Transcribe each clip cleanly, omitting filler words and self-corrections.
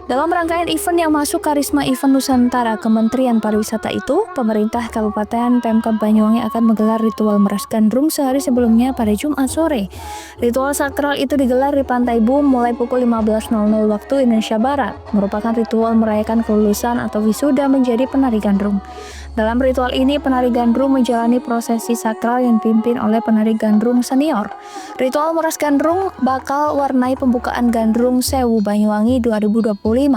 Dalam rangkaian event yang masuk Karisma Event Nusantara Kementerian Pariwisata itu, pemerintah Kabupaten Pemkab Banyuwangi akan menggelar ritual meras gandrung sehari sebelumnya pada Jumat sore. Ritual sakral itu digelar di Pantai Bum mulai pukul 15.00 waktu Indonesia Barat, merupakan ritual merayakan kelulusan atau wisuda menjadi penari gandrung. Dalam ritual ini, penari gandrung menjalani prosesi sakral yang dipimpin oleh penari gandrung senior. Ritual meras gandrung bakal warnai pembukaan Gandrung Sewu Banyuwangi 2025.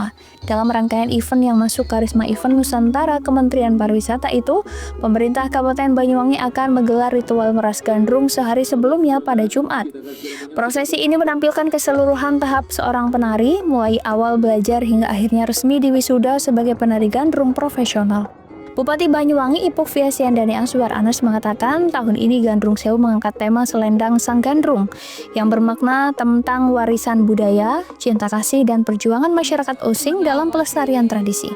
Dalam rangkaian event yang masuk Karisma Event Nusantara Kementerian Pariwisata itu, pemerintah Kabupaten Banyuwangi akan menggelar ritual meras gandrung sehari sebelumnya pada Jumat. Prosesi ini menampilkan keseluruhan tahap seorang penari, mulai awal belajar hingga akhirnya resmi diwisuda sebagai penari gandrung profesional. Bupati Banyuwangi Ipuk Fiasiandani Aswar Anas mengatakan tahun ini Gandrung Sewu mengangkat tema Selendang Sang Gandrung yang bermakna tentang warisan budaya, cinta kasih, dan perjuangan masyarakat Osing dalam pelestarian tradisi.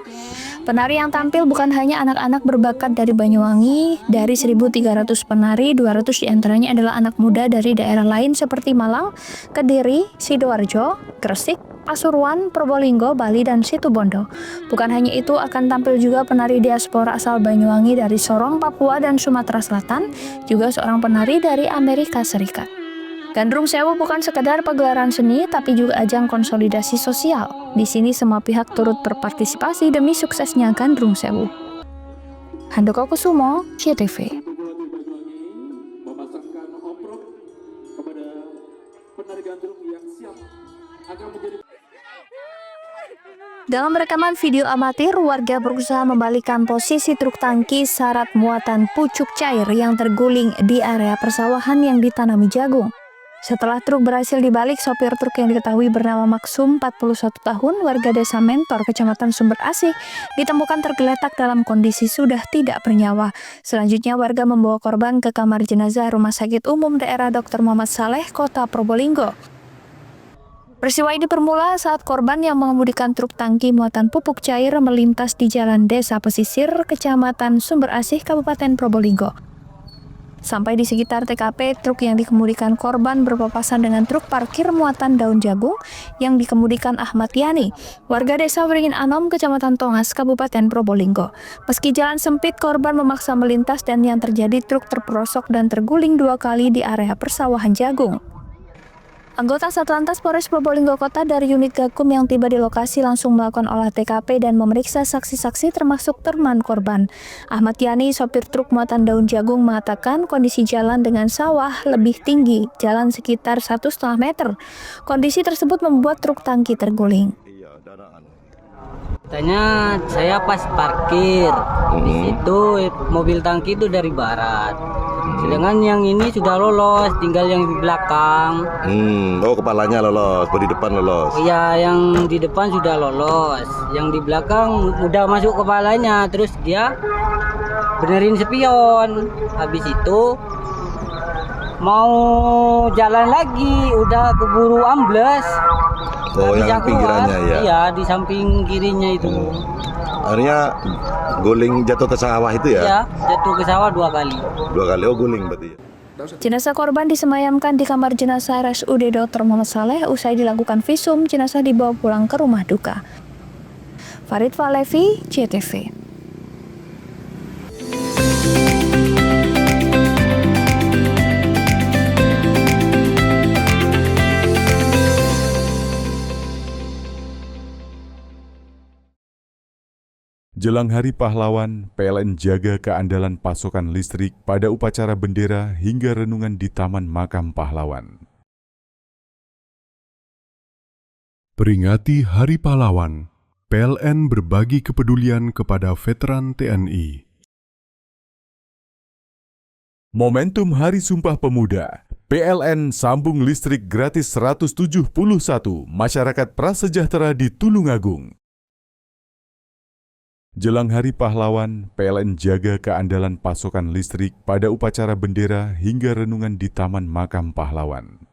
Penari yang tampil bukan hanya anak-anak berbakat dari Banyuwangi. Dari 1.300 penari, 200 diantaranya adalah anak muda dari daerah lain seperti Malang, Kediri, Sidoarjo, Gresik, Pasuruan, Probolinggo, Bali, dan Situbondo. Bukan hanya itu, akan tampil juga penari diaspora asal Banyuwangi dari Sorong, Papua, dan Sumatera Selatan, juga seorang penari dari Amerika Serikat. Gandrung Sewu bukan sekedar pagelaran seni, tapi juga ajang konsolidasi sosial. Di sini semua pihak turut berpartisipasi demi suksesnya Gandrung Sewu. Handoko Kusumo, CTV. Dalam rekaman video amatir, warga berusaha membalikan posisi truk tangki syarat muatan pucuk cair yang terguling di area persawahan yang ditanami jagung. Setelah truk berhasil dibalik, sopir truk yang diketahui bernama Maksum, 41 tahun, warga desa Mentor, Kecamatan Sumber Asih, ditemukan tergeletak dalam kondisi sudah tidak bernyawa. Selanjutnya, warga membawa korban ke kamar jenazah Rumah Sakit Umum Daerah Dr. Muhammad Saleh, Kota Probolinggo. Peristiwa ini bermula saat korban yang mengemudikan truk tangki muatan pupuk cair melintas di Jalan Desa Pesisir, Kecamatan Sumber Asih, Kabupaten Probolinggo. Sampai di sekitar TKP, truk yang dikemudikan korban berpapasan dengan truk parkir muatan daun jagung yang dikemudikan Ahmad Yani, warga desa Beringin Anom, Kecamatan Tongas, Kabupaten Probolinggo. Meski jalan sempit, korban memaksa melintas dan yang terjadi truk terperosok dan terguling 2 kali di area persawahan jagung. Anggota Satlantas Polres Probolinggo Kota dari unit Gakum yang tiba di lokasi langsung melakukan olah TKP dan memeriksa saksi-saksi termasuk teman korban. Ahmad Yani, sopir truk muatan daun jagung, mengatakan kondisi jalan dengan sawah lebih tinggi, jalan sekitar 1,5 meter. Kondisi tersebut membuat truk tangki terguling. Katanya saya pas parkir, di situ mobil tangki itu dari barat. Sedangkan yang ini sudah lolos, tinggal yang di belakang. Oh, kepalanya lolos, bodi depan lolos. Iya, yang di depan sudah lolos. Yang di belakang udah masuk kepalanya, terus dia benerin spion. Habis itu mau jalan lagi, udah keburu ambles. Oh, yang pinggirannya ya? Iya, di samping kirinya itu. Akhirnya guling jatuh ke sawah itu ya? Iya, jatuh ke sawah 2 kali. 2 kali, oh guling berarti. Jenazah korban disemayamkan di kamar jenazah RSUD Dr. Muhammad Saleh. Usai dilakukan visum, jenazah dibawa pulang ke rumah duka. Farid Falevi, CTV. Jelang Hari Pahlawan, PLN jaga keandalan pasokan listrik pada upacara bendera hingga renungan di Taman Makam Pahlawan. Peringati Hari Pahlawan, PLN berbagi kepedulian kepada veteran TNI. Momentum Hari Sumpah Pemuda, PLN sambung listrik gratis 171 masyarakat prasejahtera di Tulungagung. Jelang Hari Pahlawan, PLN jaga keandalan pasokan listrik pada upacara bendera hingga renungan di Taman Makam Pahlawan.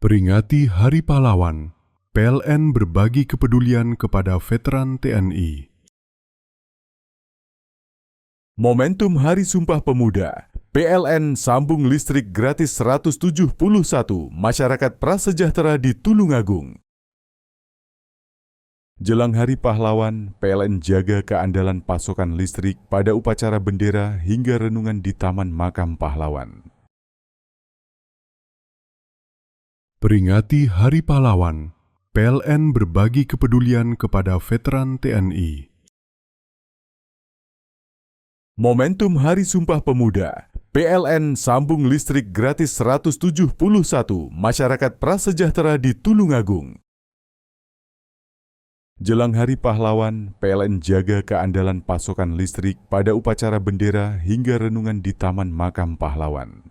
Peringati Hari Pahlawan, PLN berbagi kepedulian kepada veteran TNI. Momentum Hari Sumpah Pemuda, PLN sambung listrik gratis 171 masyarakat prasejahtera di Tulungagung. Jelang Hari Pahlawan, PLN jaga keandalan pasokan listrik pada upacara bendera hingga renungan di Taman Makam Pahlawan. Peringati Hari Pahlawan, PLN berbagi kepedulian kepada veteran TNI. Momentum Hari Sumpah Pemuda, PLN sambung listrik gratis 171 masyarakat prasejahtera di Tulungagung. Jelang Hari Pahlawan, PLN jaga keandalan pasokan listrik pada upacara bendera hingga renungan di Taman Makam Pahlawan.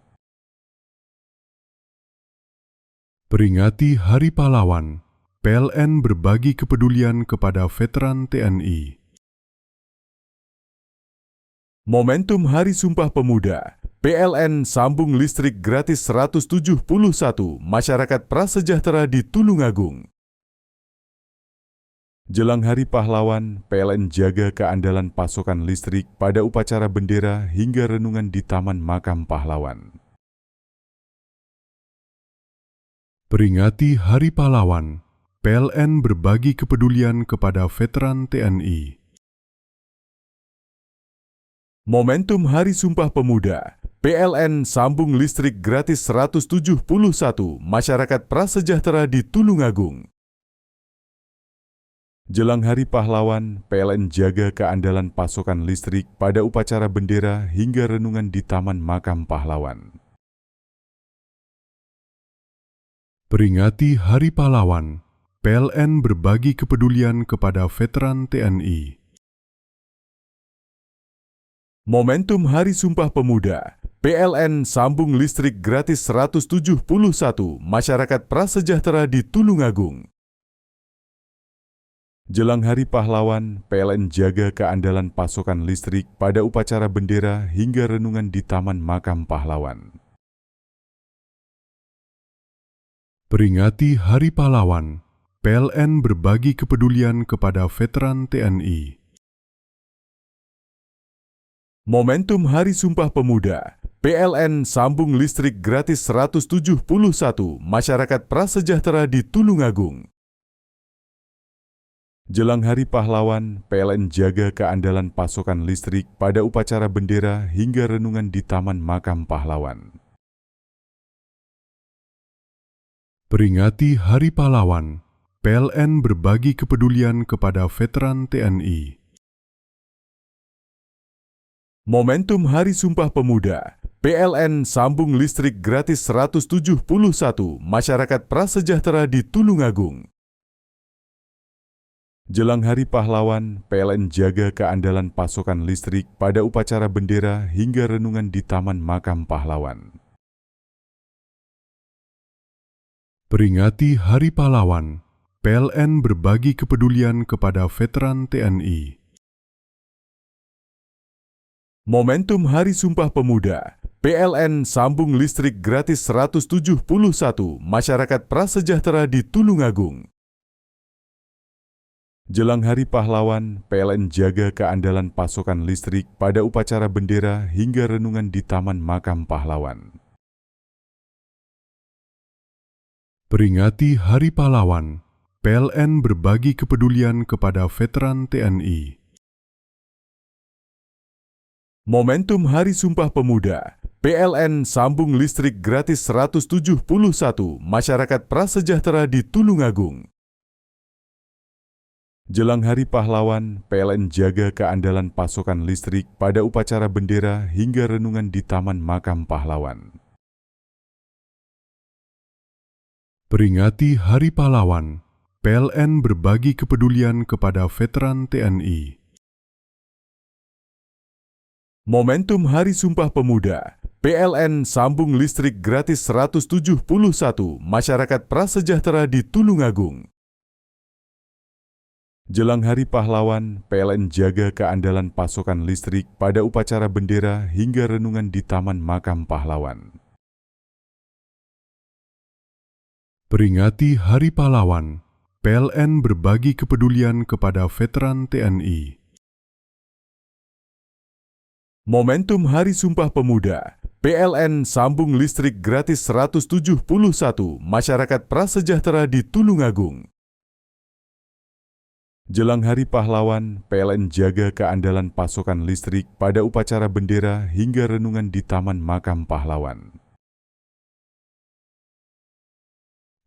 Peringati Hari Pahlawan, PLN berbagi kepedulian kepada veteran TNI. Momentum Hari Sumpah Pemuda, PLN sambung listrik gratis 171 masyarakat prasejahtera di Tulungagung. Jelang Hari Pahlawan, PLN jaga keandalan pasokan listrik pada upacara bendera hingga renungan di Taman Makam Pahlawan. Peringati Hari Pahlawan, PLN berbagi kepedulian kepada veteran TNI. Momentum Hari Sumpah Pemuda, PLN sambung listrik gratis 171 masyarakat prasejahtera di Tulungagung. Jelang Hari Pahlawan, PLN jaga keandalan pasokan listrik pada upacara bendera hingga renungan di Taman Makam Pahlawan. Peringati Hari Pahlawan, PLN berbagi kepedulian kepada veteran TNI. Momentum Hari Sumpah Pemuda, PLN sambung listrik gratis 171 masyarakat prasejahtera di Tulungagung. Jelang Hari Pahlawan, PLN jaga keandalan pasokan listrik pada upacara bendera hingga renungan di Taman Makam Pahlawan. Peringati Hari Pahlawan, PLN berbagi kepedulian kepada veteran TNI. Momentum Hari Sumpah Pemuda, PLN sambung listrik gratis 171 masyarakat prasejahtera di Tulungagung. Jelang Hari Pahlawan, PLN jaga keandalan pasokan listrik pada upacara bendera hingga renungan di Taman Makam Pahlawan. Peringati Hari Pahlawan, PLN berbagi kepedulian kepada veteran TNI. Momentum Hari Sumpah Pemuda, PLN sambung listrik gratis 171 masyarakat prasejahtera di Tulungagung. Jelang Hari Pahlawan, PLN jaga keandalan pasokan listrik pada upacara bendera hingga renungan di Taman Makam Pahlawan. Peringati Hari Pahlawan, PLN berbagi kepedulian kepada veteran TNI. Momentum Hari Sumpah Pemuda, PLN sambung listrik gratis 171 masyarakat prasejahtera di Tulungagung. Jelang Hari Pahlawan, PLN jaga keandalan pasokan listrik pada upacara bendera hingga renungan di Taman Makam Pahlawan. Peringati Hari Pahlawan, PLN berbagi kepedulian kepada veteran TNI. Momentum Hari Sumpah Pemuda, PLN sambung listrik gratis 171 masyarakat prasejahtera di Tulungagung. Jelang Hari Pahlawan, PLN jaga keandalan pasokan listrik pada upacara bendera hingga renungan di Taman Makam Pahlawan. Peringati Hari Pahlawan, PLN berbagi kepedulian kepada veteran TNI. Momentum Hari Sumpah Pemuda, PLN sambung listrik gratis 171 masyarakat prasejahtera di Tulungagung. Jelang Hari Pahlawan, PLN jaga keandalan pasokan listrik pada upacara bendera hingga renungan di Taman Makam Pahlawan. Peringati Hari Pahlawan, PLN berbagi kepedulian kepada veteran TNI. Momentum Hari Sumpah Pemuda, PLN sambung listrik gratis 171 masyarakat prasejahtera di Tulungagung. Jelang Hari Pahlawan, PLN jaga keandalan pasokan listrik pada upacara bendera hingga renungan di Taman Makam Pahlawan.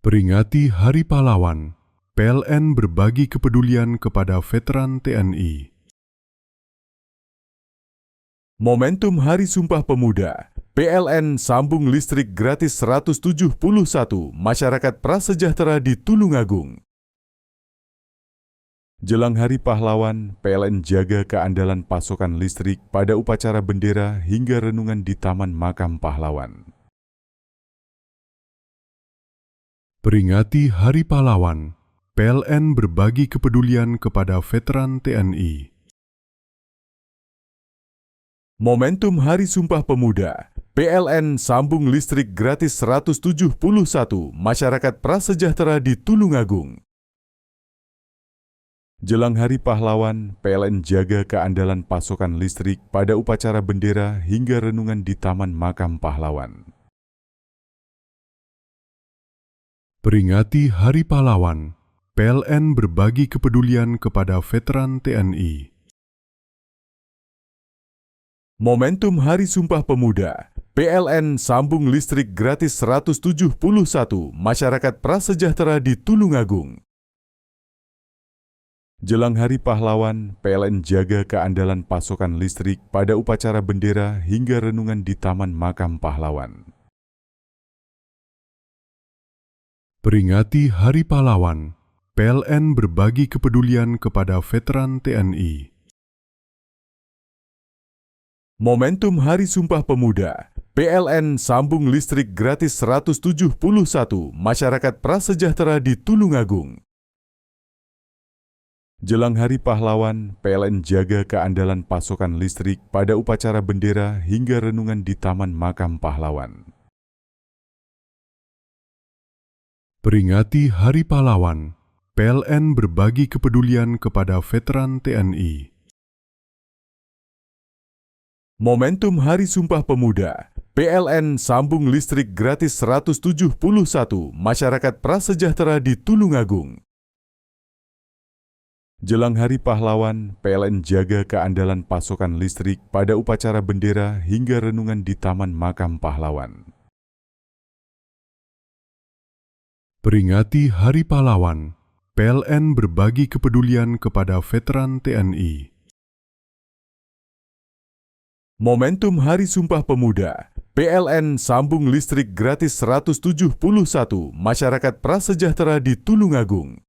Peringati Hari Pahlawan, PLN berbagi kepedulian kepada veteran TNI. Momentum Hari Sumpah Pemuda, PLN sambung listrik gratis 171 masyarakat prasejahtera di Tulungagung. Jelang Hari Pahlawan, PLN jaga keandalan pasokan listrik pada upacara bendera hingga renungan di Taman Makam Pahlawan. Peringati Hari Pahlawan, PLN berbagi kepedulian kepada veteran TNI. Momentum Hari Sumpah Pemuda, PLN sambung listrik gratis 171 masyarakat prasejahtera di Tulungagung. Jelang Hari Pahlawan, PLN jaga keandalan pasokan listrik pada upacara bendera hingga renungan di Taman Makam Pahlawan. Peringati Hari Pahlawan, PLN berbagi kepedulian kepada veteran TNI. Momentum Hari Sumpah Pemuda, PLN sambung listrik gratis 171 masyarakat prasejahtera di Tulungagung. Jelang Hari Pahlawan, PLN jaga keandalan pasokan listrik pada upacara bendera hingga renungan di Taman Makam Pahlawan. Peringati Hari Pahlawan, PLN berbagi kepedulian kepada veteran TNI. Momentum Hari Sumpah Pemuda, PLN sambung listrik gratis 171 masyarakat prasejahtera di Tulungagung. Jelang Hari Pahlawan, PLN jaga keandalan pasokan listrik pada upacara bendera hingga renungan di Taman Makam Pahlawan. Peringati Hari Pahlawan, PLN berbagi kepedulian kepada veteran TNI. Momentum Hari Sumpah Pemuda, PLN sambung listrik gratis 171 masyarakat prasejahtera di Tulungagung. Jelang Hari Pahlawan, PLN jaga keandalan pasokan listrik pada upacara bendera hingga renungan di Taman Makam Pahlawan. Peringati Hari Pahlawan, PLN berbagi kepedulian kepada veteran TNI. Momentum Hari Sumpah Pemuda, PLN sambung listrik gratis 171 masyarakat prasejahtera di Tulungagung.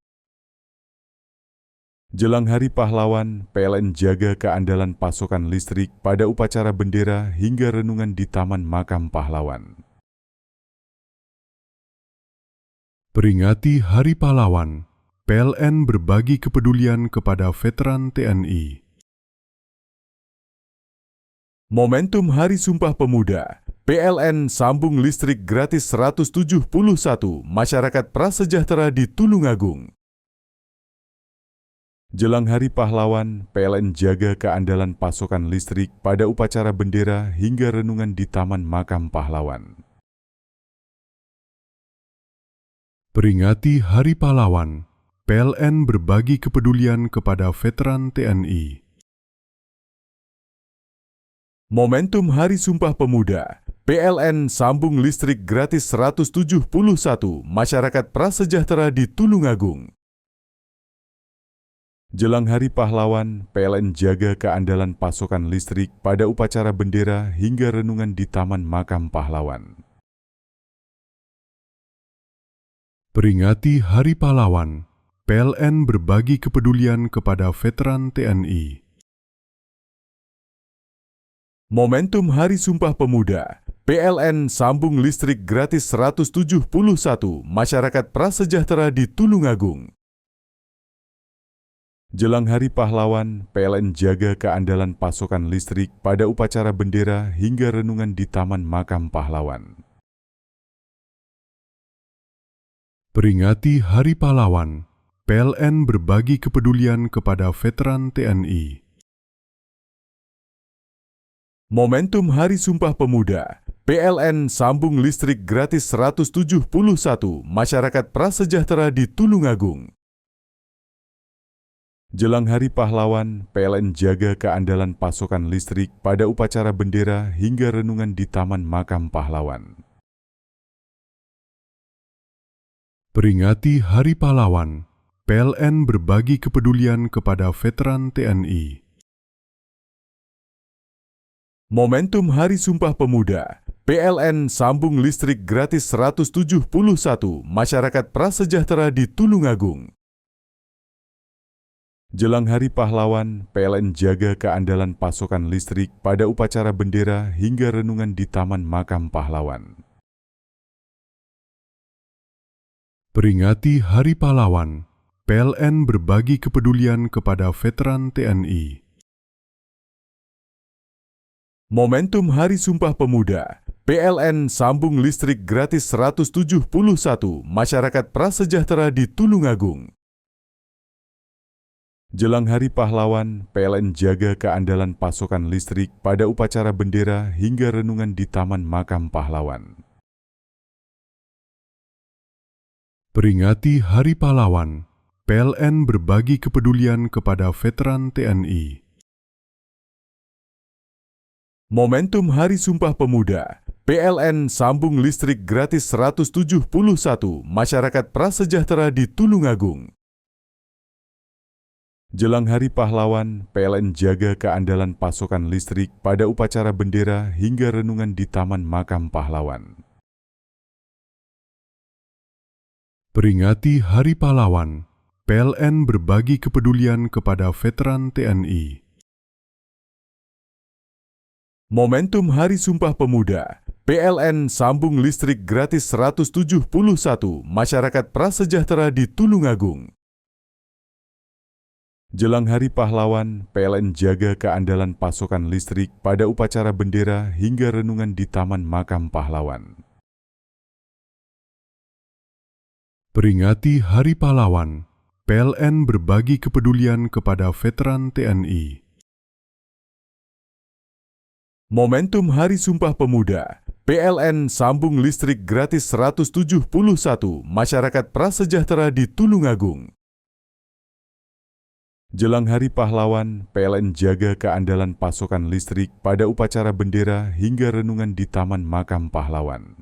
Jelang Hari Pahlawan, PLN jaga keandalan pasokan listrik pada upacara bendera hingga renungan di Taman Makam Pahlawan. Peringati Hari Pahlawan, PLN berbagi kepedulian kepada veteran TNI. Momentum Hari Sumpah Pemuda, PLN sambung listrik gratis 171 masyarakat prasejahtera di Tulungagung. Jelang Hari Pahlawan, PLN jaga keandalan pasokan listrik pada upacara bendera hingga renungan di Taman Makam Pahlawan. Peringati Hari Pahlawan, PLN berbagi kepedulian kepada veteran TNI. Momentum Hari Sumpah Pemuda, PLN sambung listrik gratis 171 masyarakat prasejahtera di Tulungagung. Jelang Hari Pahlawan, PLN jaga keandalan pasokan listrik pada upacara bendera hingga renungan di Taman Makam Pahlawan. Peringati Hari Pahlawan, PLN berbagi kepedulian kepada veteran TNI. Momentum Hari Sumpah Pemuda, PLN sambung listrik gratis 171 masyarakat prasejahtera di Tulungagung. Jelang Hari Pahlawan, PLN jaga keandalan pasokan listrik pada upacara bendera hingga renungan di Taman Makam Pahlawan. Peringati Hari Pahlawan, PLN berbagi kepedulian kepada veteran TNI. Momentum Hari Sumpah Pemuda, PLN sambung listrik gratis 171 masyarakat prasejahtera di Tulungagung. Jelang Hari Pahlawan, PLN jaga keandalan pasokan listrik pada upacara bendera hingga renungan di Taman Makam Pahlawan. Peringati Hari Pahlawan, PLN berbagi kepedulian kepada veteran TNI. Momentum Hari Sumpah Pemuda, PLN sambung listrik gratis 171 masyarakat prasejahtera di Tulungagung. Jelang Hari Pahlawan, PLN jaga keandalan pasokan listrik pada upacara bendera hingga renungan di Taman Makam Pahlawan. Peringati Hari Pahlawan, PLN berbagi kepedulian kepada veteran TNI. Momentum Hari Sumpah Pemuda, PLN sambung listrik gratis 171 masyarakat prasejahtera di Tulungagung. Jelang Hari Pahlawan, PLN jaga keandalan pasokan listrik pada upacara bendera hingga renungan di Taman Makam Pahlawan. Peringati Hari Pahlawan, PLN berbagi kepedulian kepada veteran TNI. Momentum Hari Sumpah Pemuda, PLN sambung listrik gratis 171 masyarakat prasejahtera di Tulungagung. Jelang Hari Pahlawan, PLN jaga keandalan pasokan listrik pada upacara bendera hingga renungan di Taman Makam Pahlawan. Peringati Hari Pahlawan, PLN berbagi kepedulian kepada veteran TNI. Momentum Hari Sumpah Pemuda, PLN sambung listrik gratis 171 masyarakat prasejahtera di Tulungagung. Jelang Hari Pahlawan, PLN jaga keandalan pasokan listrik pada upacara bendera hingga renungan di Taman Makam Pahlawan. Peringati Hari Pahlawan, PLN berbagi kepedulian kepada veteran TNI. Momentum Hari Sumpah Pemuda, PLN sambung listrik gratis 171 masyarakat prasejahtera di Tulungagung. Jelang Hari Pahlawan, PLN jaga keandalan pasokan listrik pada upacara bendera hingga renungan di Taman Makam Pahlawan.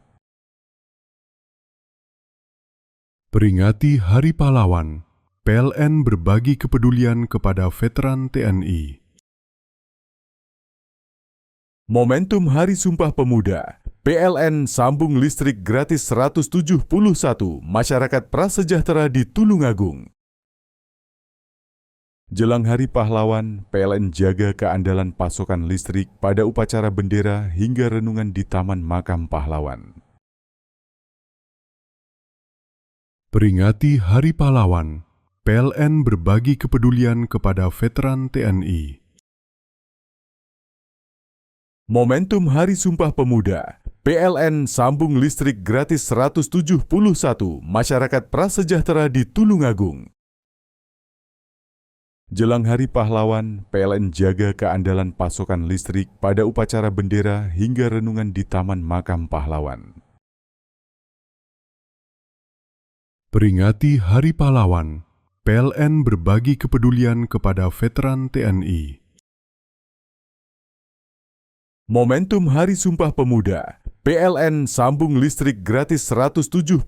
Peringati Hari Pahlawan, PLN berbagi kepedulian kepada veteran TNI. Momentum Hari Sumpah Pemuda, PLN sambung listrik gratis 171 masyarakat prasejahtera di Tulungagung. Jelang Hari Pahlawan, PLN jaga keandalan pasokan listrik pada upacara bendera hingga renungan di Taman Makam Pahlawan. Peringati Hari Pahlawan, PLN berbagi kepedulian kepada veteran TNI. Momentum Hari Sumpah Pemuda, PLN sambung listrik gratis 171 masyarakat prasejahtera di Tulungagung. Jelang Hari Pahlawan, PLN jaga keandalan pasokan listrik pada upacara bendera hingga renungan di Taman Makam Pahlawan. Peringati Hari Pahlawan, PLN berbagi kepedulian kepada veteran TNI. Momentum Hari Sumpah Pemuda, PLN sambung listrik gratis 171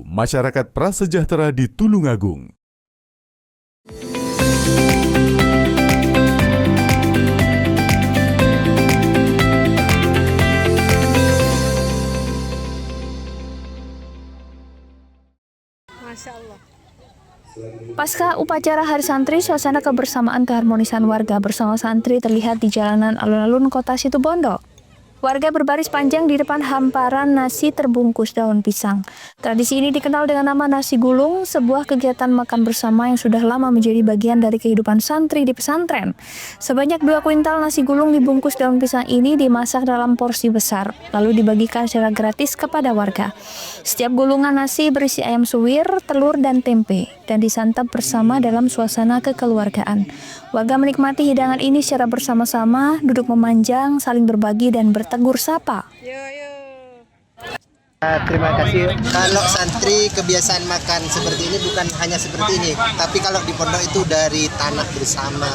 masyarakat prasejahtera di Tulungagung. Pasca upacara Hari Santri, suasana kebersamaan keharmonisan warga bersama santri terlihat di jalanan alun-alun kota Situbondo. Warga berbaris panjang di depan hamparan nasi terbungkus daun pisang. Tradisi ini dikenal dengan nama nasi gulung, sebuah kegiatan makan bersama yang sudah lama menjadi bagian dari kehidupan santri di pesantren. Sebanyak 2 kuintal nasi gulung dibungkus daun pisang ini dimasak dalam porsi besar, lalu dibagikan secara gratis kepada warga. Setiap gulungan nasi berisi ayam suwir, telur, dan tempe, dan disantap bersama dalam suasana kekeluargaan. Warga menikmati hidangan ini secara bersama-sama, duduk memanjang, saling berbagi, dan bertegur sapa. Terima kasih. Kalau santri kebiasaan makan seperti ini bukan hanya seperti ini, tapi kalau di pondok itu dari tanah bersama,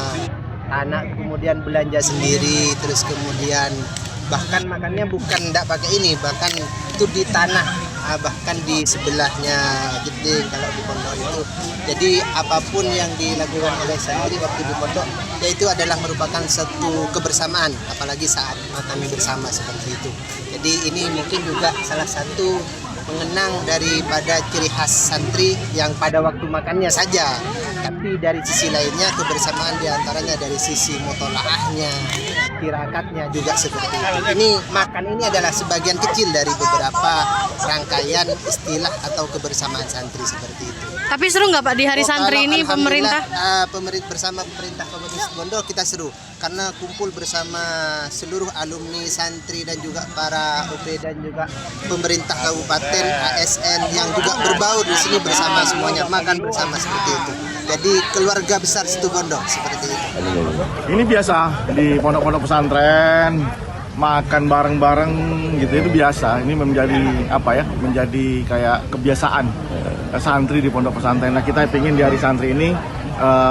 tanah kemudian belanja sendiri, terus kemudian bahkan makannya bukan tidak pakai ini, bahkan itu di tanah, bahkan di sebelahnya jeding kalau di pondok itu. Jadi apapun yang dilakukan oleh santri waktu di pondok, yaitu adalah merupakan satu kebersamaan, apalagi saat makan bersama seperti itu. Jadi ini mungkin juga salah satu mengenang daripada ciri khas santri yang pada waktu makannya saja, tapi dari sisi lainnya kebersamaan diantaranya dari sisi mutolaahnya, tirakatnya juga seperti itu. Ini makan ini adalah sebagian kecil dari beberapa rangkaian istilah atau kebersamaan santri seperti itu. Tapi seru nggak Pak di hari santri ini pemerintah? Bersama pemerintah Kabupaten Situbondo kita seru karena kumpul bersama seluruh alumni santri dan juga para OP dan juga pemerintah kabupaten, ASN yang juga berbaur di sini bersama semuanya makan bersama seperti itu. Jadi keluarga besar Situbondo seperti itu. Ini biasa di pondok-pondok pesantren makan bareng-bareng gitu, itu biasa. Ini menjadi menjadi kayak kebiasaan santri di pondok pesantren. Nah, kita ingin di hari santri ini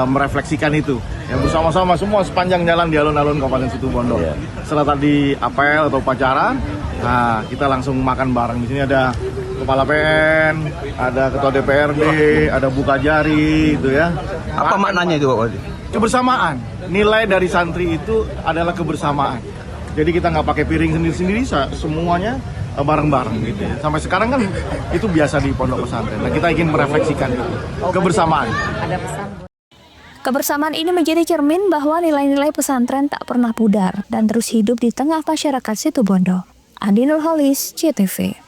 merefleksikan itu ya, bersama-sama semua sepanjang jalan di alun-alun Kabupaten Situbondo. Setelah tadi apel atau upacara, nah kita langsung makan bareng. Di sini ada kepala PN, ada ketua DPRD, ada Bukajari gitu ya. Apa maknanya itu Pak? Kebersamaan. Nilai dari santri itu adalah kebersamaan. Jadi kita nggak pakai piring sendiri-sendiri, semuanya bareng-bareng gitu ya. Sampai sekarang kan itu biasa di pondok pesantren. Nah, kita ingin merefleksikan itu. Kebersamaan. Kebersamaan ini menjadi cermin bahwa nilai-nilai pesantren tak pernah pudar dan terus hidup di tengah masyarakat Situbondo. Andi Nurholis, CTV.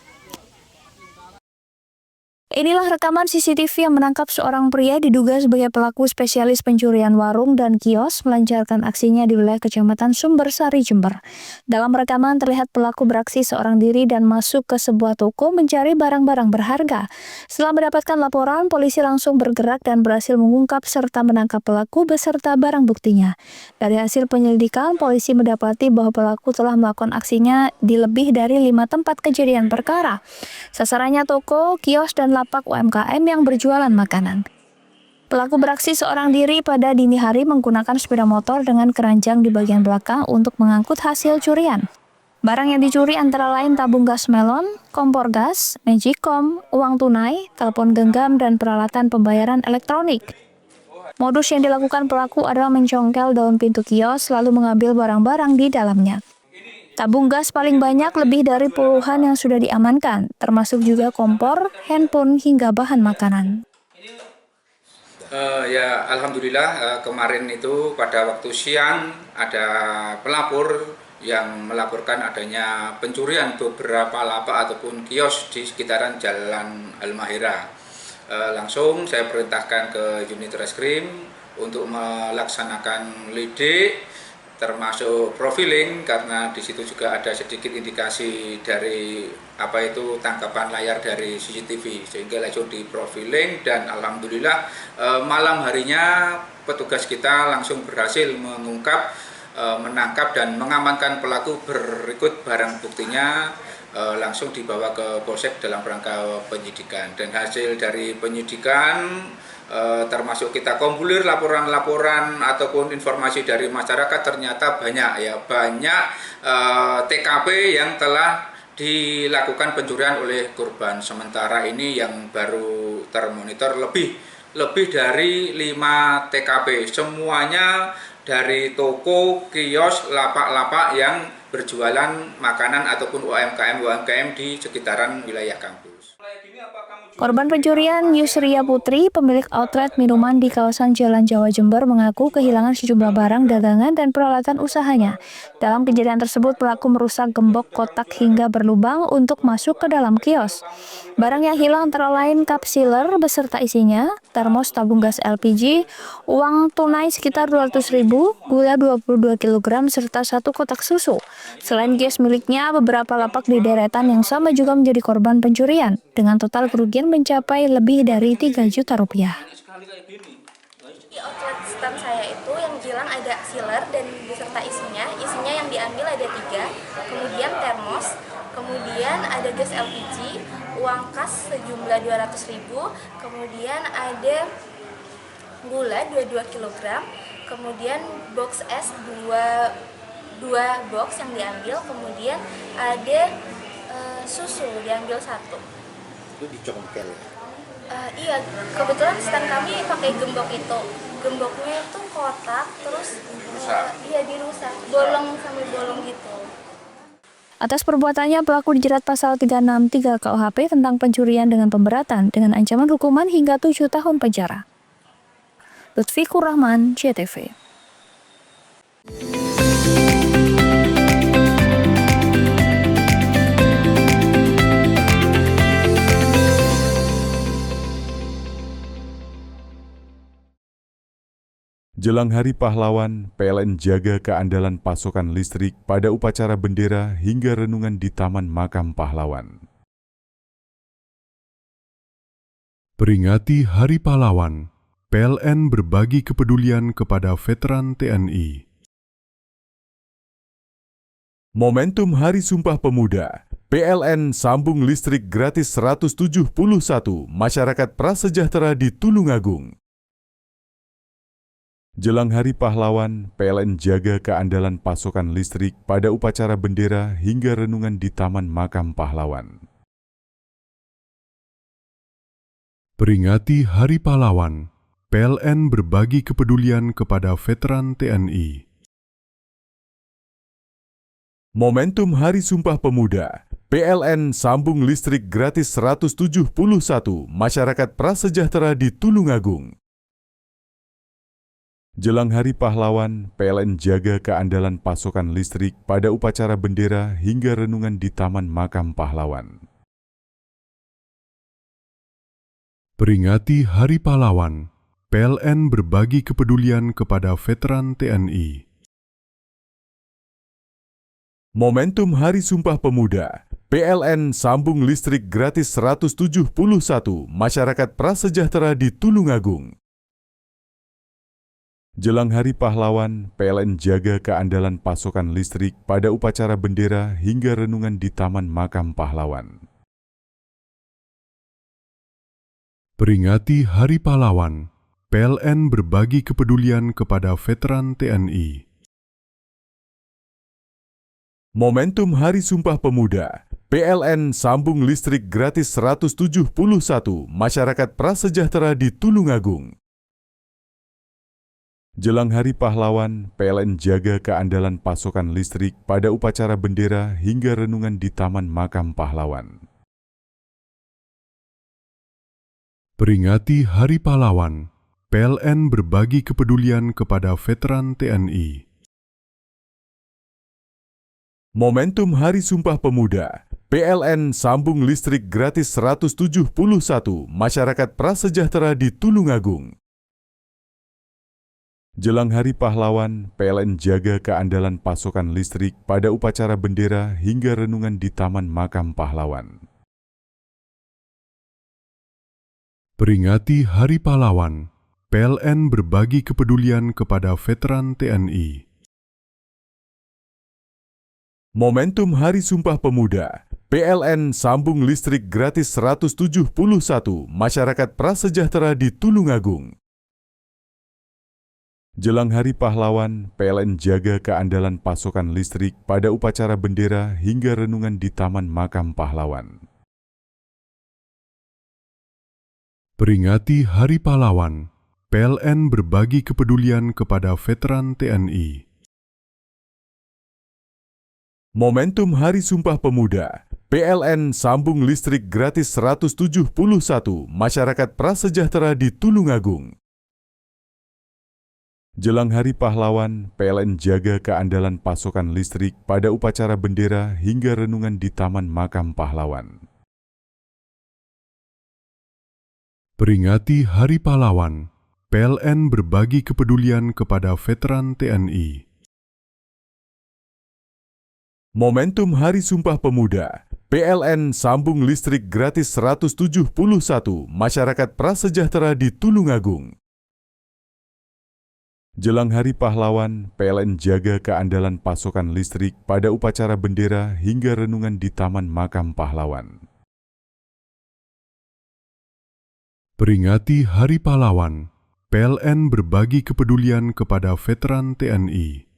Inilah rekaman CCTV yang menangkap seorang pria diduga sebagai pelaku spesialis pencurian warung dan kios melancarkan aksinya di wilayah Kecamatan Sumbersari, Jember. Dalam rekaman terlihat pelaku beraksi seorang diri dan masuk ke sebuah toko mencari barang-barang berharga. Setelah mendapatkan laporan, polisi langsung bergerak dan berhasil mengungkap serta menangkap pelaku beserta barang buktinya. Dari hasil penyelidikan, polisi mendapati bahwa pelaku telah melakukan aksinya di lebih dari 5 tempat kejadian perkara. Sasarannya toko, kios, dan lapak UMKM yang berjualan makanan. Pelaku beraksi seorang diri pada dini hari menggunakan sepeda motor dengan keranjang di bagian belakang untuk mengangkut hasil curian. Barang yang dicuri antara lain tabung gas melon, kompor gas, magicom, uang tunai, telepon genggam, dan peralatan pembayaran elektronik. Modus yang dilakukan pelaku adalah mencongkel daun pintu kios lalu mengambil barang-barang di dalamnya. Tabung gas paling banyak lebih dari puluhan yang sudah diamankan, termasuk juga kompor, handphone, hingga bahan makanan. Ya, alhamdulillah kemarin itu pada waktu siang ada pelapor yang melaporkan adanya pencurian beberapa lapak ataupun kios di sekitaran Jalan Al-Mahira. Langsung saya perintahkan ke unit reskrim untuk melaksanakan lidik, termasuk profiling, karena di situ juga ada sedikit indikasi dari tangkapan layar dari CCTV, sehingga langsung di profiling dan alhamdulillah malam harinya petugas kita langsung berhasil mengungkap, menangkap dan mengamankan pelaku berikut barang buktinya, langsung dibawa ke Polsek dalam rangka penyidikan. Dan hasil dari penyidikan termasuk kita kumpulir laporan-laporan ataupun informasi dari masyarakat, ternyata banyak TKP yang telah dilakukan pencurian oleh korban. Sementara ini yang baru termonitor lebih dari 5 TKP, semuanya dari toko, kios, lapak-lapak yang berjualan makanan ataupun UMKM di sekitaran wilayah kampus. Korban pencurian Yusria Putri, pemilik outlet minuman di kawasan Jalan Jawa Jember, mengaku kehilangan sejumlah barang dagangan dan peralatan usahanya. Dalam kejadian tersebut, pelaku merusak gembok kotak hingga berlubang untuk masuk ke dalam kios. Barang yang hilang antara lain cup sealer beserta isinya, termos tabung gas LPG, uang tunai sekitar 200.000, gula 22 kg, serta 1 kotak susu. Selain kios miliknya, beberapa lapak di deretan yang sama juga menjadi korban pencurian, dengan total kerugian mencapai lebih dari 3 juta rupiah. Di outlet stand saya itu yang hilang ada sealer dan beserta isinya yang diambil ada 3, kemudian termos, kemudian kemudian ada gas LPG, uang kas sejumlah 200.000, kemudian ada gula 22 kg, kemudian box es 2 box yang diambil, kemudian ada susu diambil 1. Itu dicongkel. Iya, kebetulan stand kami pakai gembok itu. Gemboknya itu kotak, terus iya dirusak, bolong sampai bolong gitu. Atas perbuatannya, pelaku dijerat pasal 363 KUHP tentang pencurian dengan pemberatan dengan ancaman hukuman hingga 7 tahun penjara. Lutfikur Rahman, JTV. Jelang Hari Pahlawan, PLN jaga keandalan pasokan listrik pada upacara bendera hingga renungan di Taman Makam Pahlawan. Peringati Hari Pahlawan, PLN berbagi kepedulian kepada veteran TNI. Momentum Hari Sumpah Pemuda, PLN sambung listrik gratis 171 masyarakat prasejahtera di Tulungagung. Jelang Hari Pahlawan, PLN jaga keandalan pasokan listrik pada upacara bendera hingga renungan di Taman Makam Pahlawan. Peringati Hari Pahlawan, PLN berbagi kepedulian kepada veteran TNI. Momentum Hari Sumpah Pemuda, PLN sambung listrik gratis 171 masyarakat prasejahtera di Tulungagung. Jelang Hari Pahlawan, PLN jaga keandalan pasokan listrik pada upacara bendera hingga renungan di Taman Makam Pahlawan. Peringati Hari Pahlawan, PLN berbagi kepedulian kepada veteran TNI. Momentum Hari Sumpah Pemuda, PLN sambung listrik gratis 171 masyarakat prasejahtera di Tulungagung. Jelang Hari Pahlawan, PLN jaga keandalan pasokan listrik pada upacara bendera hingga renungan di Taman Makam Pahlawan. Peringati Hari Pahlawan, PLN berbagi kepedulian kepada veteran TNI. Momentum Hari Sumpah Pemuda, PLN sambung listrik gratis 171 masyarakat prasejahtera di Tulungagung. Jelang Hari Pahlawan, PLN jaga keandalan pasokan listrik pada upacara bendera hingga renungan di Taman Makam Pahlawan. Peringati Hari Pahlawan, PLN berbagi kepedulian kepada veteran TNI. Momentum Hari Sumpah Pemuda, PLN sambung listrik gratis 171 masyarakat prasejahtera di Tulungagung. Jelang Hari Pahlawan, PLN jaga keandalan pasokan listrik pada upacara bendera hingga renungan di Taman Makam Pahlawan. Peringati Hari Pahlawan, PLN berbagi kepedulian kepada veteran TNI. Momentum Hari Sumpah Pemuda, PLN sambung listrik gratis 171 masyarakat prasejahtera di Tulungagung. Jelang Hari Pahlawan, PLN jaga keandalan pasokan listrik pada upacara bendera hingga renungan di Taman Makam Pahlawan. Peringati Hari Pahlawan, PLN berbagi kepedulian kepada veteran TNI. Momentum Hari Sumpah Pemuda, PLN sambung listrik gratis 171 masyarakat prasejahtera di Tulungagung. Jelang Hari Pahlawan, PLN jaga keandalan pasokan listrik pada upacara bendera hingga renungan di Taman Makam Pahlawan. Peringati Hari Pahlawan, PLN berbagi kepedulian kepada veteran TNI. Momentum Hari Sumpah Pemuda, PLN sambung listrik gratis 171 masyarakat prasejahtera di Tulungagung. Jelang Hari Pahlawan, PLN jaga keandalan pasokan listrik pada upacara bendera hingga renungan di Taman Makam Pahlawan. Peringati Hari Pahlawan, PLN berbagi kepedulian kepada veteran TNI.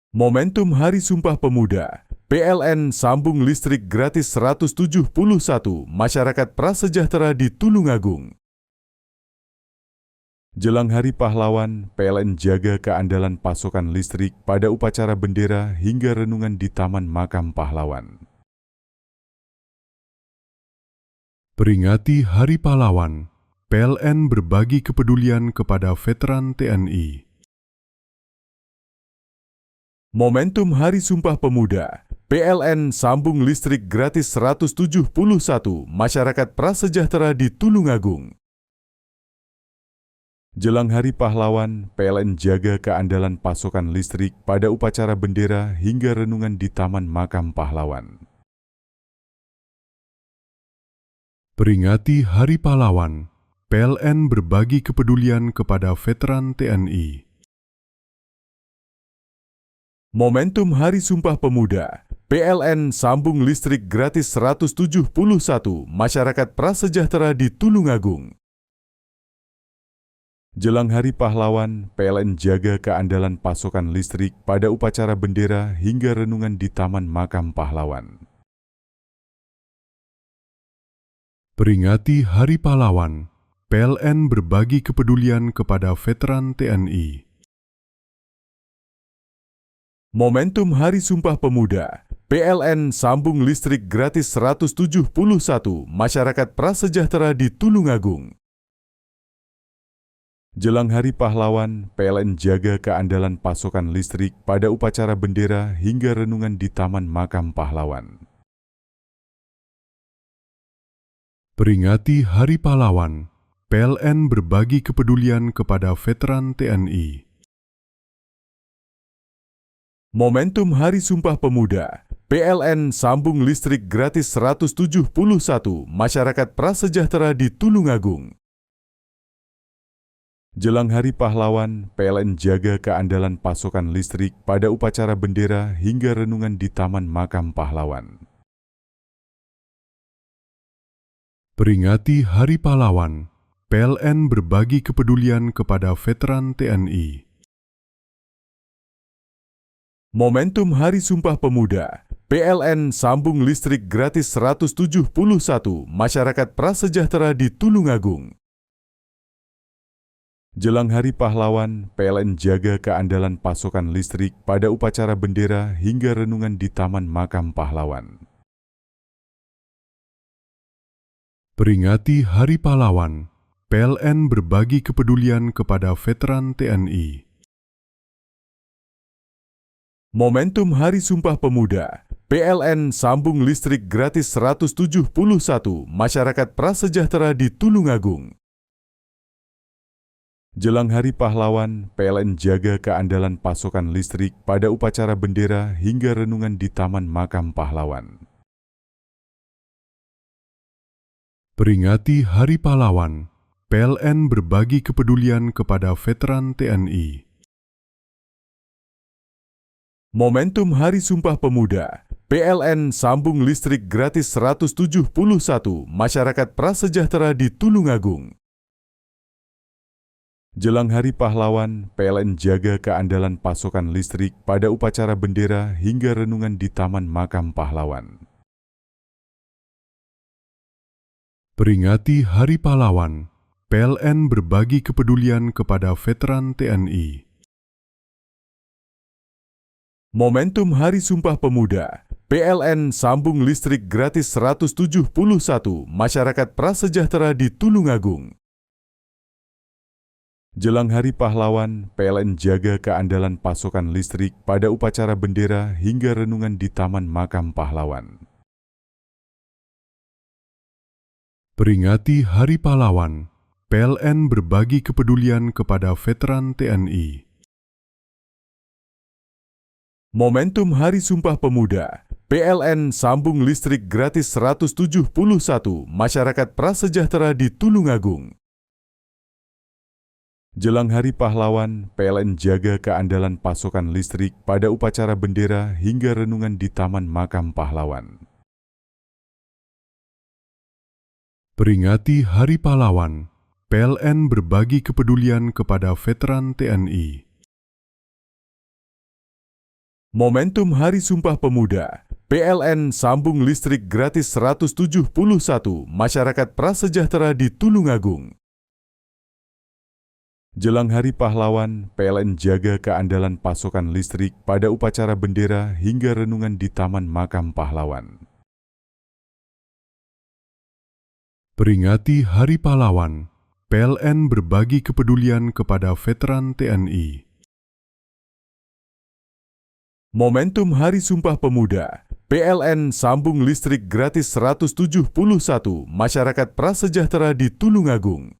Momentum Hari Sumpah Pemuda, PLN sambung listrik gratis 171 masyarakat prasejahtera di Tulungagung. Jelang Hari Pahlawan, PLN jaga keandalan pasokan listrik pada upacara bendera hingga renungan di Taman Makam Pahlawan. Peringati Hari Pahlawan, PLN berbagi kepedulian kepada veteran TNI. Momentum Hari Sumpah Pemuda, PLN sambung listrik gratis 171 masyarakat prasejahtera di Tulungagung. Jelang Hari Pahlawan, PLN jaga keandalan pasokan listrik pada upacara bendera hingga renungan di Taman Makam Pahlawan. Peringati Hari Pahlawan, PLN berbagi kepedulian kepada veteran TNI. Momentum Hari Sumpah Pemuda, PLN sambung listrik gratis 171 masyarakat prasejahtera di Tulungagung. Jelang Hari Pahlawan, PLN jaga keandalan pasokan listrik pada upacara bendera hingga renungan di Taman Makam Pahlawan. Peringati Hari Pahlawan, PLN berbagi kepedulian kepada veteran TNI. Momentum Hari Sumpah Pemuda, PLN sambung listrik gratis 171 masyarakat prasejahtera di Tulungagung. Jelang Hari Pahlawan, PLN jaga keandalan pasokan listrik pada upacara bendera hingga renungan di Taman Makam Pahlawan. Peringati Hari Pahlawan, PLN berbagi kepedulian kepada veteran TNI. Momentum Hari Sumpah Pemuda, PLN sambung listrik gratis 171 masyarakat prasejahtera di Tulungagung. Jelang Hari Pahlawan, PLN jaga keandalan pasokan listrik pada upacara bendera hingga renungan di Taman Makam Pahlawan. Peringati Hari Pahlawan, PLN berbagi kepedulian kepada veteran TNI. Momentum Hari Sumpah Pemuda, PLN sambung listrik gratis 171 masyarakat prasejahtera di Tulungagung. Jelang Hari Pahlawan, PLN jaga keandalan pasokan listrik pada upacara bendera hingga renungan di Taman Makam Pahlawan. Peringati Hari Pahlawan, PLN berbagi kepedulian kepada veteran TNI. Momentum Hari Sumpah Pemuda, PLN sambung listrik gratis 171 masyarakat prasejahtera di Tulungagung. Jelang Hari Pahlawan, PLN jaga keandalan pasokan listrik pada upacara bendera hingga renungan di Taman Makam Pahlawan. Peringati Hari Pahlawan, PLN berbagi kepedulian kepada veteran TNI. Momentum Hari Sumpah Pemuda, PLN sambung listrik gratis 171 masyarakat prasejahtera di Tulungagung. Jelang Hari Pahlawan, PLN jaga keandalan pasokan listrik pada upacara bendera hingga renungan di Taman Makam Pahlawan. Peringati Hari Pahlawan, PLN berbagi kepedulian kepada veteran TNI. Momentum Hari Sumpah Pemuda, PLN sambung listrik gratis 171 masyarakat prasejahtera di Tulungagung. Jelang Hari Pahlawan, PLN jaga keandalan pasokan listrik pada upacara bendera hingga renungan di Taman Makam Pahlawan. Peringati Hari Pahlawan, PLN berbagi kepedulian kepada veteran TNI. Momentum Hari Sumpah Pemuda, PLN sambung listrik gratis 171 masyarakat prasejahtera di Tulungagung. Jelang Hari Pahlawan, PLN jaga keandalan pasokan listrik pada upacara bendera hingga renungan di Taman Makam Pahlawan. Peringati Hari Pahlawan, PLN berbagi kepedulian kepada veteran TNI. Momentum Hari Sumpah Pemuda, PLN sambung listrik gratis 171 masyarakat prasejahtera di Tulungagung. Jelang Hari Pahlawan, PLN jaga keandalan pasokan listrik pada upacara bendera hingga renungan di Taman Makam Pahlawan. Peringati Hari Pahlawan, PLN berbagi kepedulian kepada veteran TNI. Momentum Hari Sumpah Pemuda, PLN sambung listrik gratis 171 masyarakat prasejahtera di Tulungagung.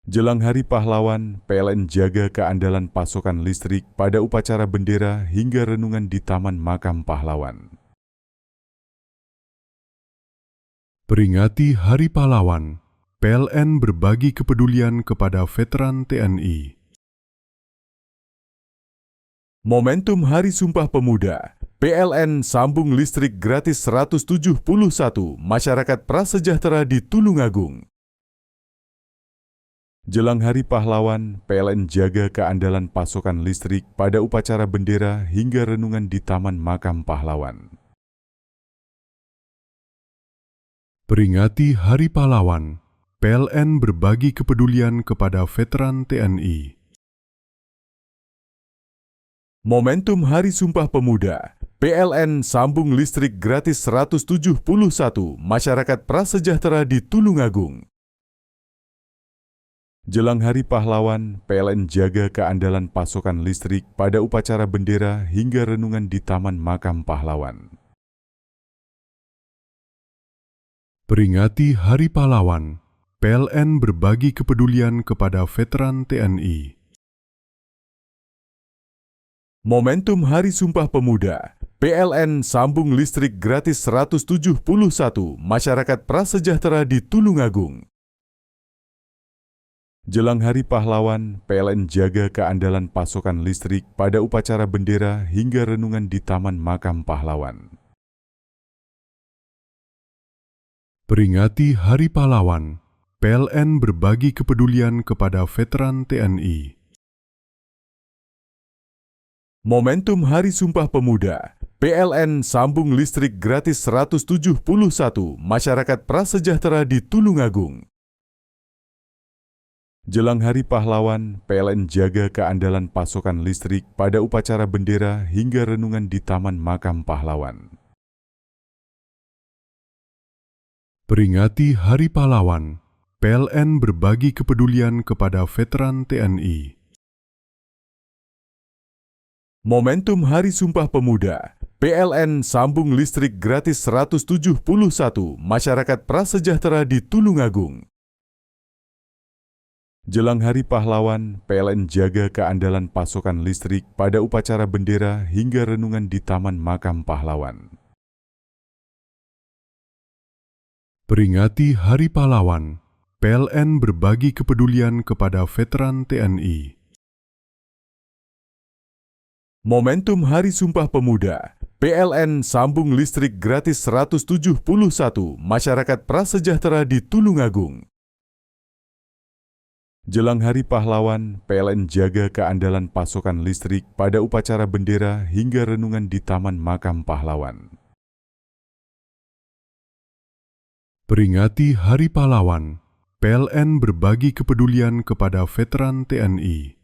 Jelang Hari Pahlawan, PLN jaga keandalan pasokan listrik pada upacara bendera hingga renungan di Taman Makam Pahlawan. Peringati Hari Pahlawan, PLN berbagi kepedulian kepada veteran TNI. Momentum Hari Sumpah Pemuda, PLN sambung listrik gratis 171 masyarakat prasejahtera di Tulungagung. Jelang Hari Pahlawan, PLN jaga keandalan pasokan listrik pada upacara bendera hingga renungan di Taman Makam Pahlawan. Peringati Hari Pahlawan, PLN berbagi kepedulian kepada veteran TNI. Momentum Hari Sumpah Pemuda, PLN sambung listrik gratis 171 masyarakat prasejahtera di Tulungagung. Jelang Hari Pahlawan, PLN jaga keandalan pasokan listrik pada upacara bendera hingga renungan di Taman Makam Pahlawan. Peringati Hari Pahlawan, PLN berbagi kepedulian kepada veteran TNI. Momentum Hari Sumpah Pemuda, PLN sambung listrik gratis 171 masyarakat prasejahtera di Tulungagung. Jelang Hari Pahlawan, PLN jaga keandalan pasokan listrik pada upacara bendera hingga renungan di Taman Makam Pahlawan. Peringati Hari Pahlawan, PLN berbagi kepedulian kepada veteran TNI. Momentum Hari Sumpah Pemuda, PLN sambung listrik gratis 171 masyarakat prasejahtera di Tulungagung. Jelang Hari Pahlawan, PLN jaga keandalan pasokan listrik pada upacara bendera hingga renungan di Taman Makam Pahlawan. Peringati Hari Pahlawan, PLN berbagi kepedulian kepada veteran TNI. Momentum Hari Sumpah Pemuda, PLN sambung listrik gratis 171 masyarakat prasejahtera di Tulungagung. Jelang Hari Pahlawan, PLN jaga keandalan pasokan listrik pada upacara bendera hingga renungan di Taman Makam Pahlawan. Peringati Hari Pahlawan, PLN berbagi kepedulian kepada veteran TNI. Momentum Hari Sumpah Pemuda, PLN sambung listrik gratis 171 masyarakat prasejahtera di Tulungagung. Jelang Hari Pahlawan, PLN jaga keandalan pasokan listrik pada upacara bendera hingga renungan di Taman Makam Pahlawan. Peringati Hari Pahlawan, PLN berbagi kepedulian kepada veteran TNI.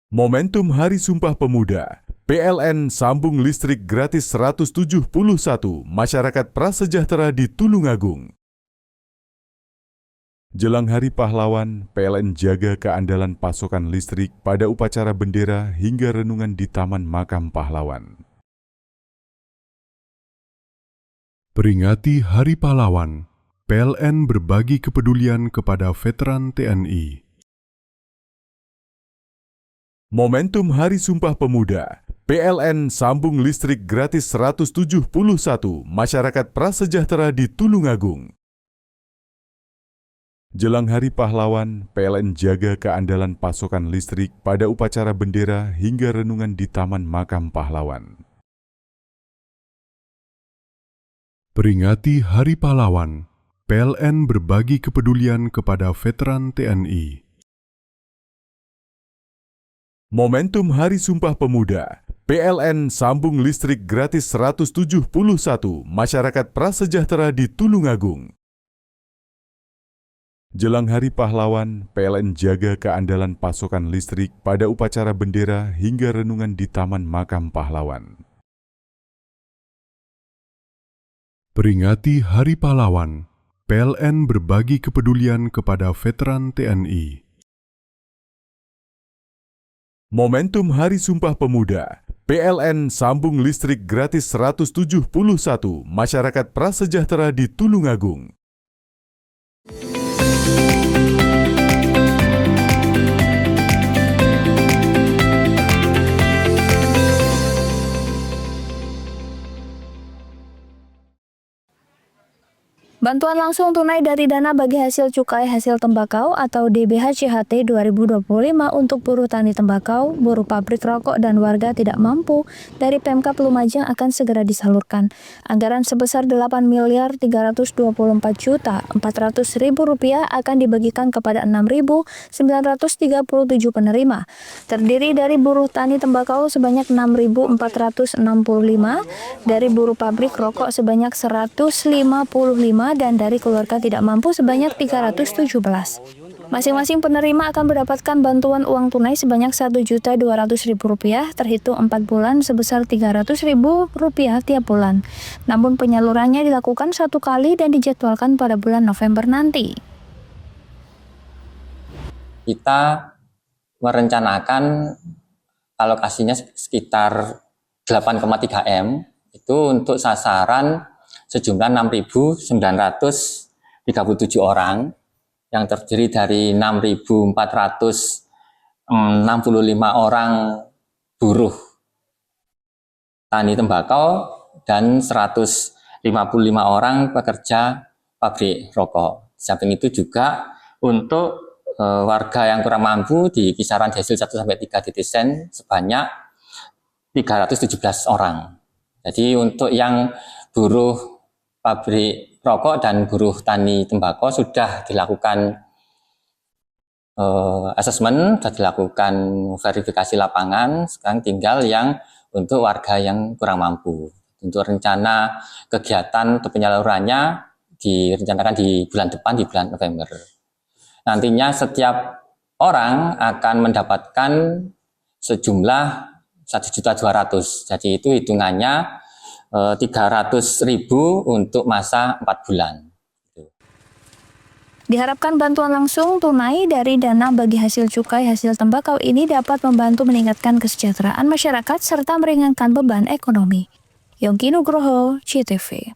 Momentum Hari Sumpah Pemuda, PLN sambung listrik gratis 171 masyarakat prasejahtera di Tulungagung. Jelang Hari Pahlawan, PLN jaga keandalan pasokan listrik pada upacara bendera hingga renungan di Taman Makam Pahlawan. Peringati Hari Pahlawan, PLN berbagi kepedulian kepada veteran TNI. Momentum Hari Sumpah Pemuda, PLN sambung listrik gratis 171 masyarakat prasejahtera di Tulungagung. Jelang Hari Pahlawan, PLN jaga keandalan pasokan listrik pada upacara bendera hingga renungan di Taman Makam Pahlawan. Peringati Hari Pahlawan, PLN berbagi kepedulian kepada veteran TNI. Momentum Hari Sumpah Pemuda, PLN sambung listrik gratis 171 masyarakat prasejahtera di Tulungagung. Jelang Hari Pahlawan, PLN jaga keandalan pasokan listrik pada upacara bendera hingga renungan di Taman Makam Pahlawan. Peringati Hari Pahlawan, PLN berbagi kepedulian kepada veteran TNI. Momentum Hari Sumpah Pemuda, PLN sambung listrik gratis 171 masyarakat prasejahtera di Tulungagung. Bantuan langsung tunai dari dana bagi hasil cukai hasil tembakau atau DBHCHT 2025 untuk buruh tani tembakau, buruh pabrik rokok dan warga tidak mampu dari Pemkab Lumajang akan segera disalurkan. Anggaran sebesar Rp8.324.400.000 akan dibagikan kepada 6.937 penerima. Terdiri dari buruh tani tembakau sebanyak 6.465, dari buruh pabrik rokok sebanyak 155 dan dari keluarga tidak mampu sebanyak 317. Masing-masing penerima akan mendapatkan bantuan uang tunai sebanyak Rp1.200.000 terhitung 4 bulan sebesar Rp300.000 tiap bulan. Namun penyalurannya dilakukan 1 kali dan dijadwalkan pada bulan November nanti. Kita merencanakan alokasinya sekitar 8,3 M itu untuk sasaran sejumlah 6.937 orang yang terdiri dari 6.465 orang buruh tani tembakau dan 155 orang pekerja pabrik rokok. Di samping itu juga untuk warga yang kurang mampu di kisaran desil 1-3 DTSen sebanyak 317 orang. Jadi untuk yang buruh pabrik rokok dan buruh tani tembakau sudah dilakukan asesmen, sudah dilakukan verifikasi lapangan. Sekarang tinggal yang untuk warga yang kurang mampu. Untuk rencana kegiatan atau penyalurannya direncanakan di bulan depan, di bulan November. Nantinya setiap orang akan mendapatkan sejumlah 1.200.000. Jadi itu hitungannya 300.000 untuk masa 4 bulan. Diharapkan bantuan langsung tunai dari dana bagi hasil cukai hasil tembakau ini dapat membantu meningkatkan kesejahteraan masyarakat serta meringankan beban ekonomi. Yongki Nugroho, CTV.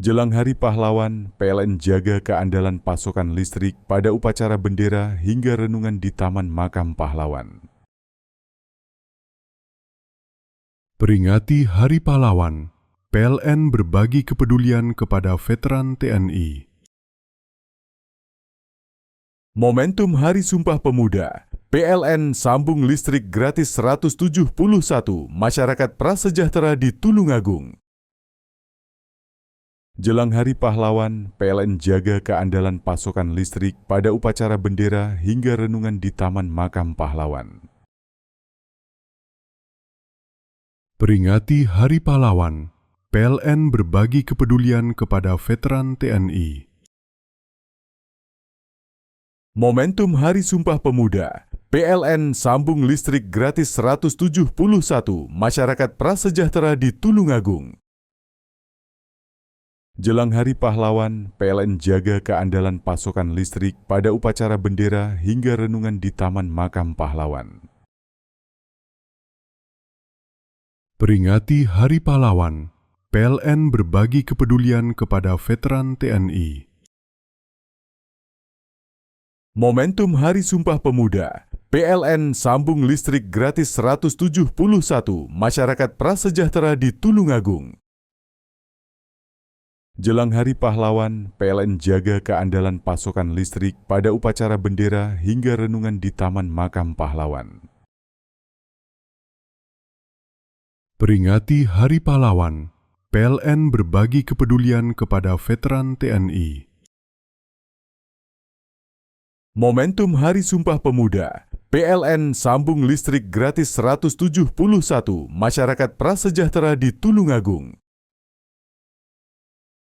Jelang Hari Pahlawan, PLN jaga keandalan pasokan listrik pada upacara bendera hingga renungan di Taman Makam Pahlawan. Peringati Hari Pahlawan, PLN berbagi kepedulian kepada veteran TNI. Momentum Hari Sumpah Pemuda, PLN sambung listrik gratis 171 masyarakat prasejahtera di Tulungagung. Jelang Hari Pahlawan, PLN jaga keandalan pasokan listrik pada upacara bendera hingga renungan di Taman Makam Pahlawan. Peringati Hari Pahlawan, PLN berbagi kepedulian kepada veteran TNI. Momentum Hari Sumpah Pemuda, PLN sambung listrik gratis 171 masyarakat prasejahtera di Tulungagung. Jelang Hari Pahlawan, PLN jaga keandalan pasokan listrik pada upacara bendera hingga renungan di Taman Makam Pahlawan. Peringati Hari Pahlawan, PLN berbagi kepedulian kepada veteran TNI. Momentum Hari Sumpah Pemuda, PLN sambung listrik gratis 171 masyarakat prasejahtera di Tulungagung. Jelang Hari Pahlawan, PLN jaga keandalan pasokan listrik pada upacara bendera hingga renungan di Taman Makam Pahlawan. Peringati Hari Pahlawan, PLN berbagi kepedulian kepada veteran TNI. Momentum Hari Sumpah Pemuda, PLN sambung listrik gratis 171 masyarakat prasejahtera di Tulungagung.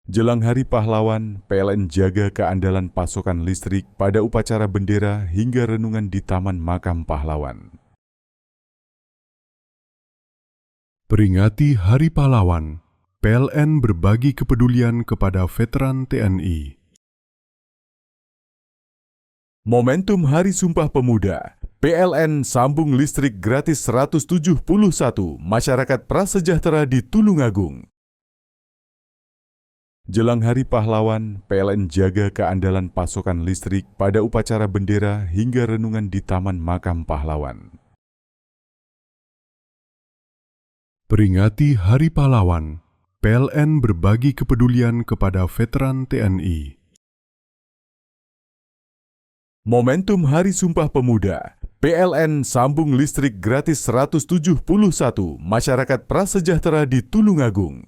Jelang Hari Pahlawan, PLN jaga keandalan pasokan listrik pada upacara bendera hingga renungan di Taman Makam Pahlawan. Peringati Hari Pahlawan, PLN berbagi kepedulian kepada veteran TNI. Momentum Hari Sumpah Pemuda, PLN sambung listrik gratis 171 masyarakat prasejahtera di Tulungagung. Jelang Hari Pahlawan, PLN jaga keandalan pasokan listrik pada upacara bendera hingga renungan di Taman Makam Pahlawan. Peringati Hari Pahlawan, PLN berbagi kepedulian kepada veteran TNI. Momentum Hari Sumpah Pemuda, PLN sambung listrik gratis 171 masyarakat prasejahtera di Tulungagung.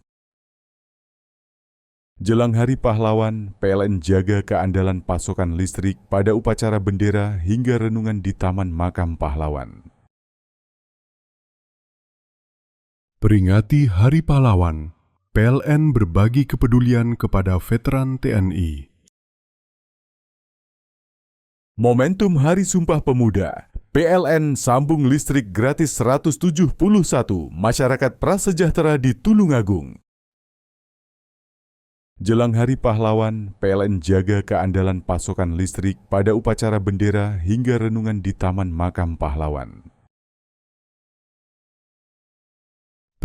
Jelang Hari Pahlawan, PLN jaga keandalan pasokan listrik pada upacara bendera hingga renungan di Taman Makam Pahlawan. Peringati Hari Pahlawan, PLN berbagi kepedulian kepada veteran TNI. Momentum Hari Sumpah Pemuda, PLN sambung listrik gratis 171 masyarakat prasejahtera di Tulungagung. Jelang Hari Pahlawan, PLN jaga keandalan pasokan listrik pada upacara bendera hingga renungan di Taman Makam Pahlawan.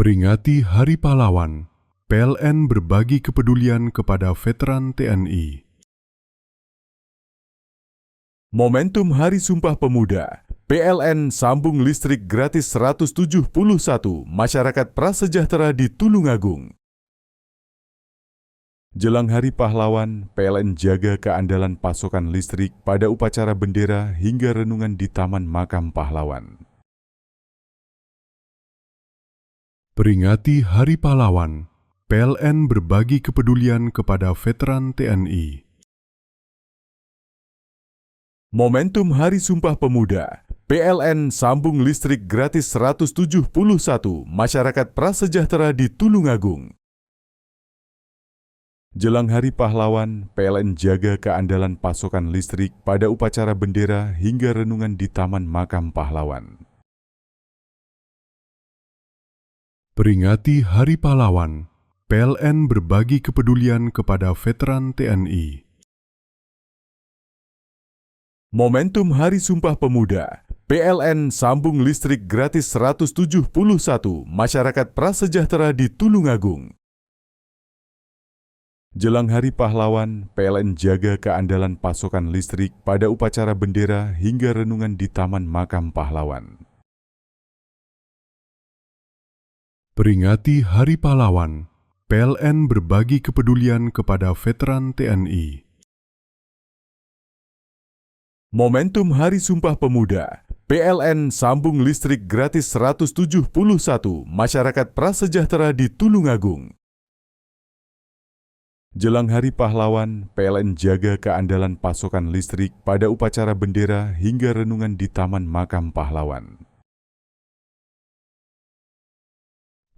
Peringati Hari Pahlawan, PLN berbagi kepedulian kepada veteran TNI. Momentum Hari Sumpah Pemuda, PLN sambung listrik gratis 171 masyarakat prasejahtera di Tulungagung. Jelang Hari Pahlawan, PLN jaga keandalan pasokan listrik pada upacara bendera hingga renungan di Taman Makam Pahlawan. Peringati Hari Pahlawan, PLN berbagi kepedulian kepada veteran TNI. Momentum Hari Sumpah Pemuda, PLN sambung listrik gratis 171 masyarakat prasejahtera di Tulungagung. Jelang Hari Pahlawan, PLN jaga keandalan pasokan listrik pada upacara bendera hingga renungan di Taman Makam Pahlawan. Peringati Hari Pahlawan, PLN berbagi kepedulian kepada veteran TNI. Momentum Hari Sumpah Pemuda, PLN sambung listrik gratis 171 masyarakat prasejahtera di Tulungagung. Jelang Hari Pahlawan, PLN jaga keandalan pasokan listrik pada upacara bendera hingga renungan di Taman Makam Pahlawan. Peringati Hari Pahlawan, PLN berbagi kepedulian kepada veteran TNI. Momentum Hari Sumpah Pemuda, PLN sambung listrik gratis 171 masyarakat prasejahtera di Tulungagung. Jelang Hari Pahlawan, PLN jaga keandalan pasokan listrik pada upacara bendera hingga renungan di Taman Makam Pahlawan.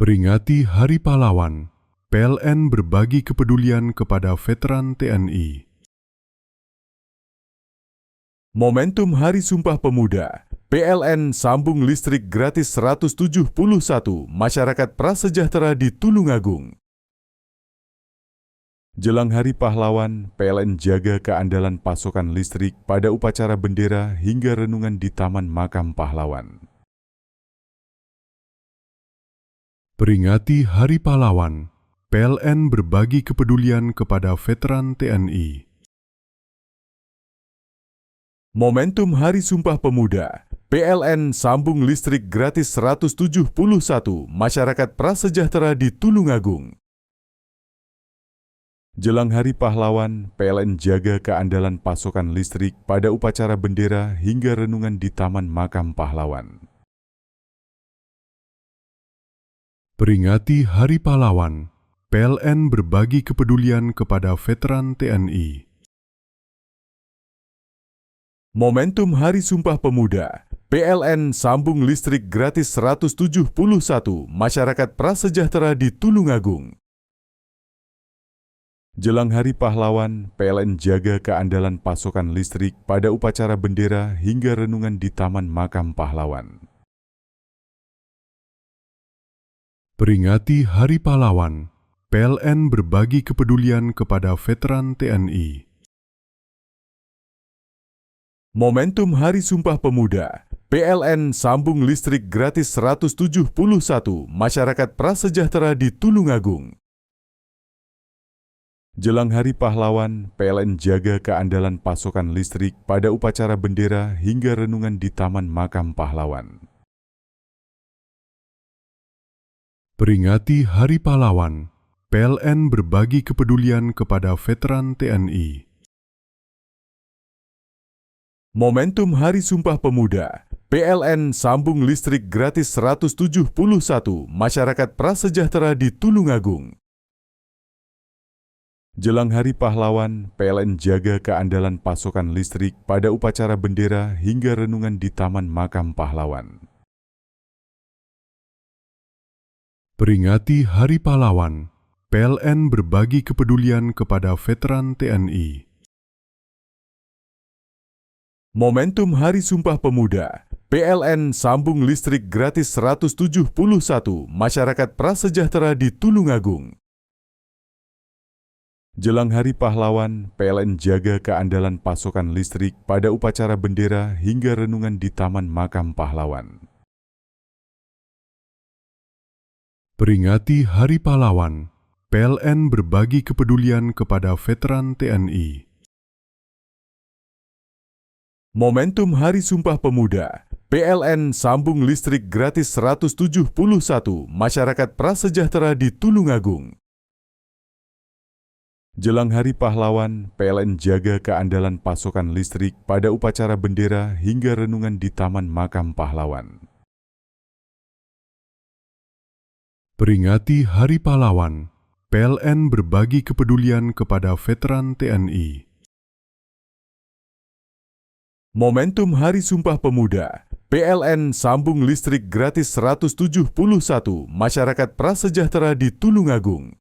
Peringati Hari Pahlawan, PLN berbagi kepedulian kepada veteran TNI. Momentum Hari Sumpah Pemuda, PLN sambung listrik gratis 171 masyarakat prasejahtera di Tulungagung. Jelang Hari Pahlawan, PLN jaga keandalan pasokan listrik pada upacara bendera hingga renungan di Taman Makam Pahlawan. Peringati Hari Pahlawan, PLN berbagi kepedulian kepada veteran TNI. Momentum Hari Sumpah Pemuda, PLN sambung listrik gratis 171 masyarakat prasejahtera di Tulungagung. Jelang Hari Pahlawan, PLN jaga keandalan pasokan listrik pada upacara bendera hingga renungan di Taman Makam Pahlawan. Peringati Hari Pahlawan, PLN berbagi kepedulian kepada veteran TNI. Momentum Hari Sumpah Pemuda, PLN sambung listrik gratis 171 masyarakat prasejahtera di Tulungagung. Jelang Hari Pahlawan, PLN jaga keandalan pasokan listrik pada upacara bendera hingga renungan di Taman Makam Pahlawan. Peringati Hari Pahlawan, PLN berbagi kepedulian kepada veteran TNI. Momentum Hari Sumpah Pemuda, PLN sambung listrik gratis 171 masyarakat prasejahtera di Tulungagung. Jelang Hari Pahlawan, PLN jaga keandalan pasokan listrik pada upacara bendera hingga renungan di Taman Makam Pahlawan. Peringati Hari Pahlawan, PLN berbagi kepedulian kepada veteran TNI. Momentum Hari Sumpah Pemuda, PLN sambung listrik gratis 171 masyarakat prasejahtera di Tulungagung. Jelang Hari Pahlawan, PLN jaga keandalan pasokan listrik pada upacara bendera hingga renungan di Taman Makam Pahlawan. Peringati Hari Pahlawan, PLN berbagi kepedulian kepada veteran TNI. Momentum Hari Sumpah Pemuda, PLN sambung listrik gratis 171 masyarakat prasejahtera di Tulungagung. Jelang Hari Pahlawan, PLN jaga keandalan pasokan listrik pada upacara bendera hingga renungan di Taman Makam Pahlawan. Peringati Hari Pahlawan, PLN berbagi kepedulian kepada veteran TNI. Momentum Hari Sumpah Pemuda, PLN sambung listrik gratis 171 masyarakat prasejahtera di Tulungagung. Jelang Hari Pahlawan, PLN jaga keandalan pasokan listrik pada upacara bendera hingga renungan di Taman Makam Pahlawan. Peringati Hari Pahlawan, PLN berbagi kepedulian kepada veteran TNI. Momentum Hari Sumpah Pemuda, PLN sambung listrik gratis 171 masyarakat prasejahtera di Tulungagung.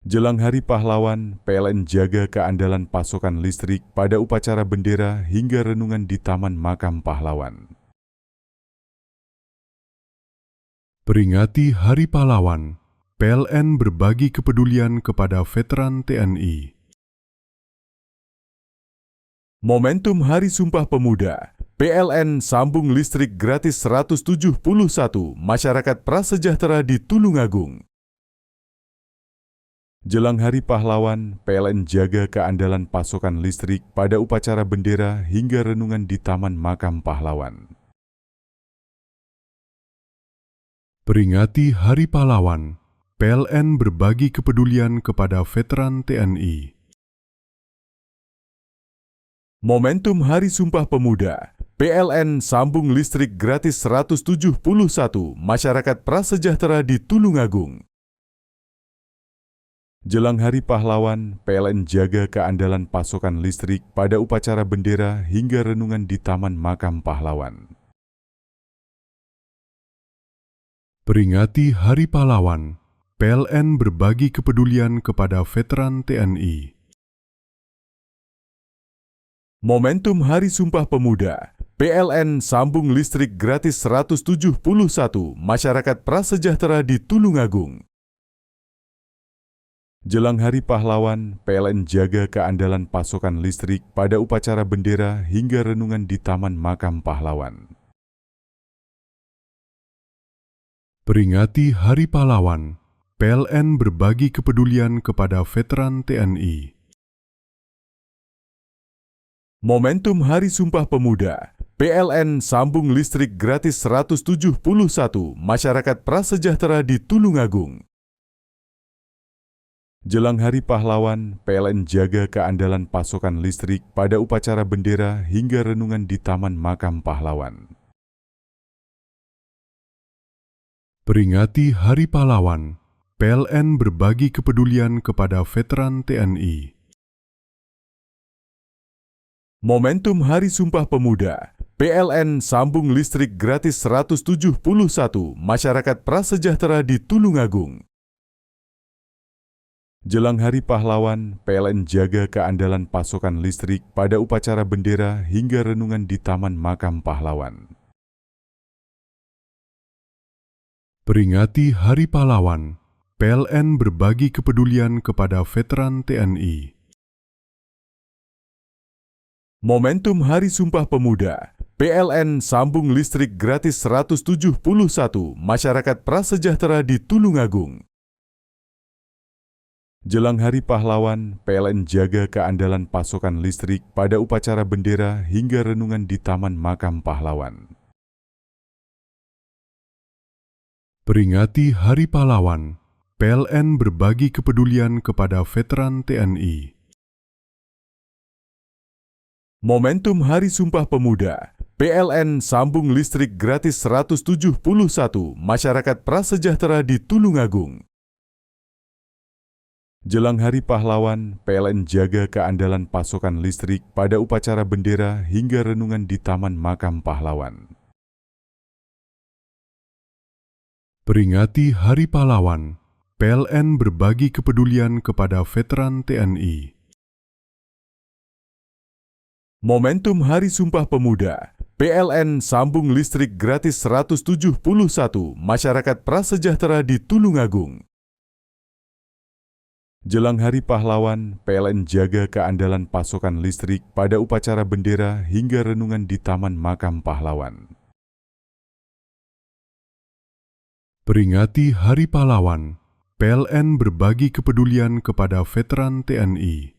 Jelang Hari Pahlawan, PLN jaga keandalan pasokan listrik pada upacara bendera hingga renungan di Taman Makam Pahlawan. Peringati Hari Pahlawan, PLN berbagi kepedulian kepada veteran TNI. Momentum Hari Sumpah Pemuda, PLN sambung listrik gratis 171 masyarakat prasejahtera di Tulungagung. Jelang Hari Pahlawan, PLN jaga keandalan pasokan listrik pada upacara bendera hingga renungan di Taman Makam Pahlawan. Peringati Hari Pahlawan, PLN berbagi kepedulian kepada veteran TNI. Momentum Hari Sumpah Pemuda, PLN sambung listrik gratis 171 masyarakat prasejahtera di Tulungagung. Jelang Hari Pahlawan, PLN jaga keandalan pasokan listrik pada upacara bendera hingga renungan di Taman Makam Pahlawan. Peringati Hari Pahlawan, PLN berbagi kepedulian kepada veteran TNI. Momentum Hari Sumpah Pemuda, PLN sambung listrik gratis 171 masyarakat prasejahtera di Tulungagung. Jelang Hari Pahlawan, PLN jaga keandalan pasokan listrik pada upacara bendera hingga renungan di Taman Makam Pahlawan. Peringati Hari Pahlawan, PLN berbagi kepedulian kepada veteran TNI. Momentum Hari Sumpah Pemuda, PLN sambung listrik gratis 171 masyarakat prasejahtera di Tulungagung. Jelang Hari Pahlawan, PLN jaga keandalan pasokan listrik pada upacara bendera hingga renungan di Taman Makam Pahlawan. Peringati Hari Pahlawan, PLN berbagi kepedulian kepada veteran TNI. Momentum Hari Sumpah Pemuda, PLN sambung listrik gratis 171 masyarakat prasejahtera di Tulungagung. Jelang Hari Pahlawan, PLN jaga keandalan pasokan listrik pada upacara bendera hingga renungan di Taman Makam Pahlawan. Peringati Hari Pahlawan, PLN berbagi kepedulian kepada veteran TNI. Momentum Hari Sumpah Pemuda, PLN sambung listrik gratis 171 masyarakat prasejahtera di Tulungagung. Jelang Hari Pahlawan, PLN jaga keandalan pasokan listrik pada upacara bendera hingga renungan di Taman Makam Pahlawan. Peringati Hari Pahlawan, PLN berbagi kepedulian kepada veteran TNI. Momentum Hari Sumpah Pemuda, PLN sambung listrik gratis 171 masyarakat prasejahtera di Tulungagung. Jelang Hari Pahlawan, PLN jaga keandalan pasokan listrik pada upacara bendera hingga renungan di Taman Makam Pahlawan. Peringati Hari Pahlawan, PLN berbagi kepedulian kepada veteran TNI. Momentum Hari Sumpah Pemuda, PLN sambung listrik gratis 171 masyarakat prasejahtera di Tulungagung. Jelang Hari Pahlawan, PLN jaga keandalan pasokan listrik pada upacara bendera hingga renungan di Taman Makam Pahlawan. Peringati Hari Pahlawan, PLN berbagi kepedulian kepada veteran TNI.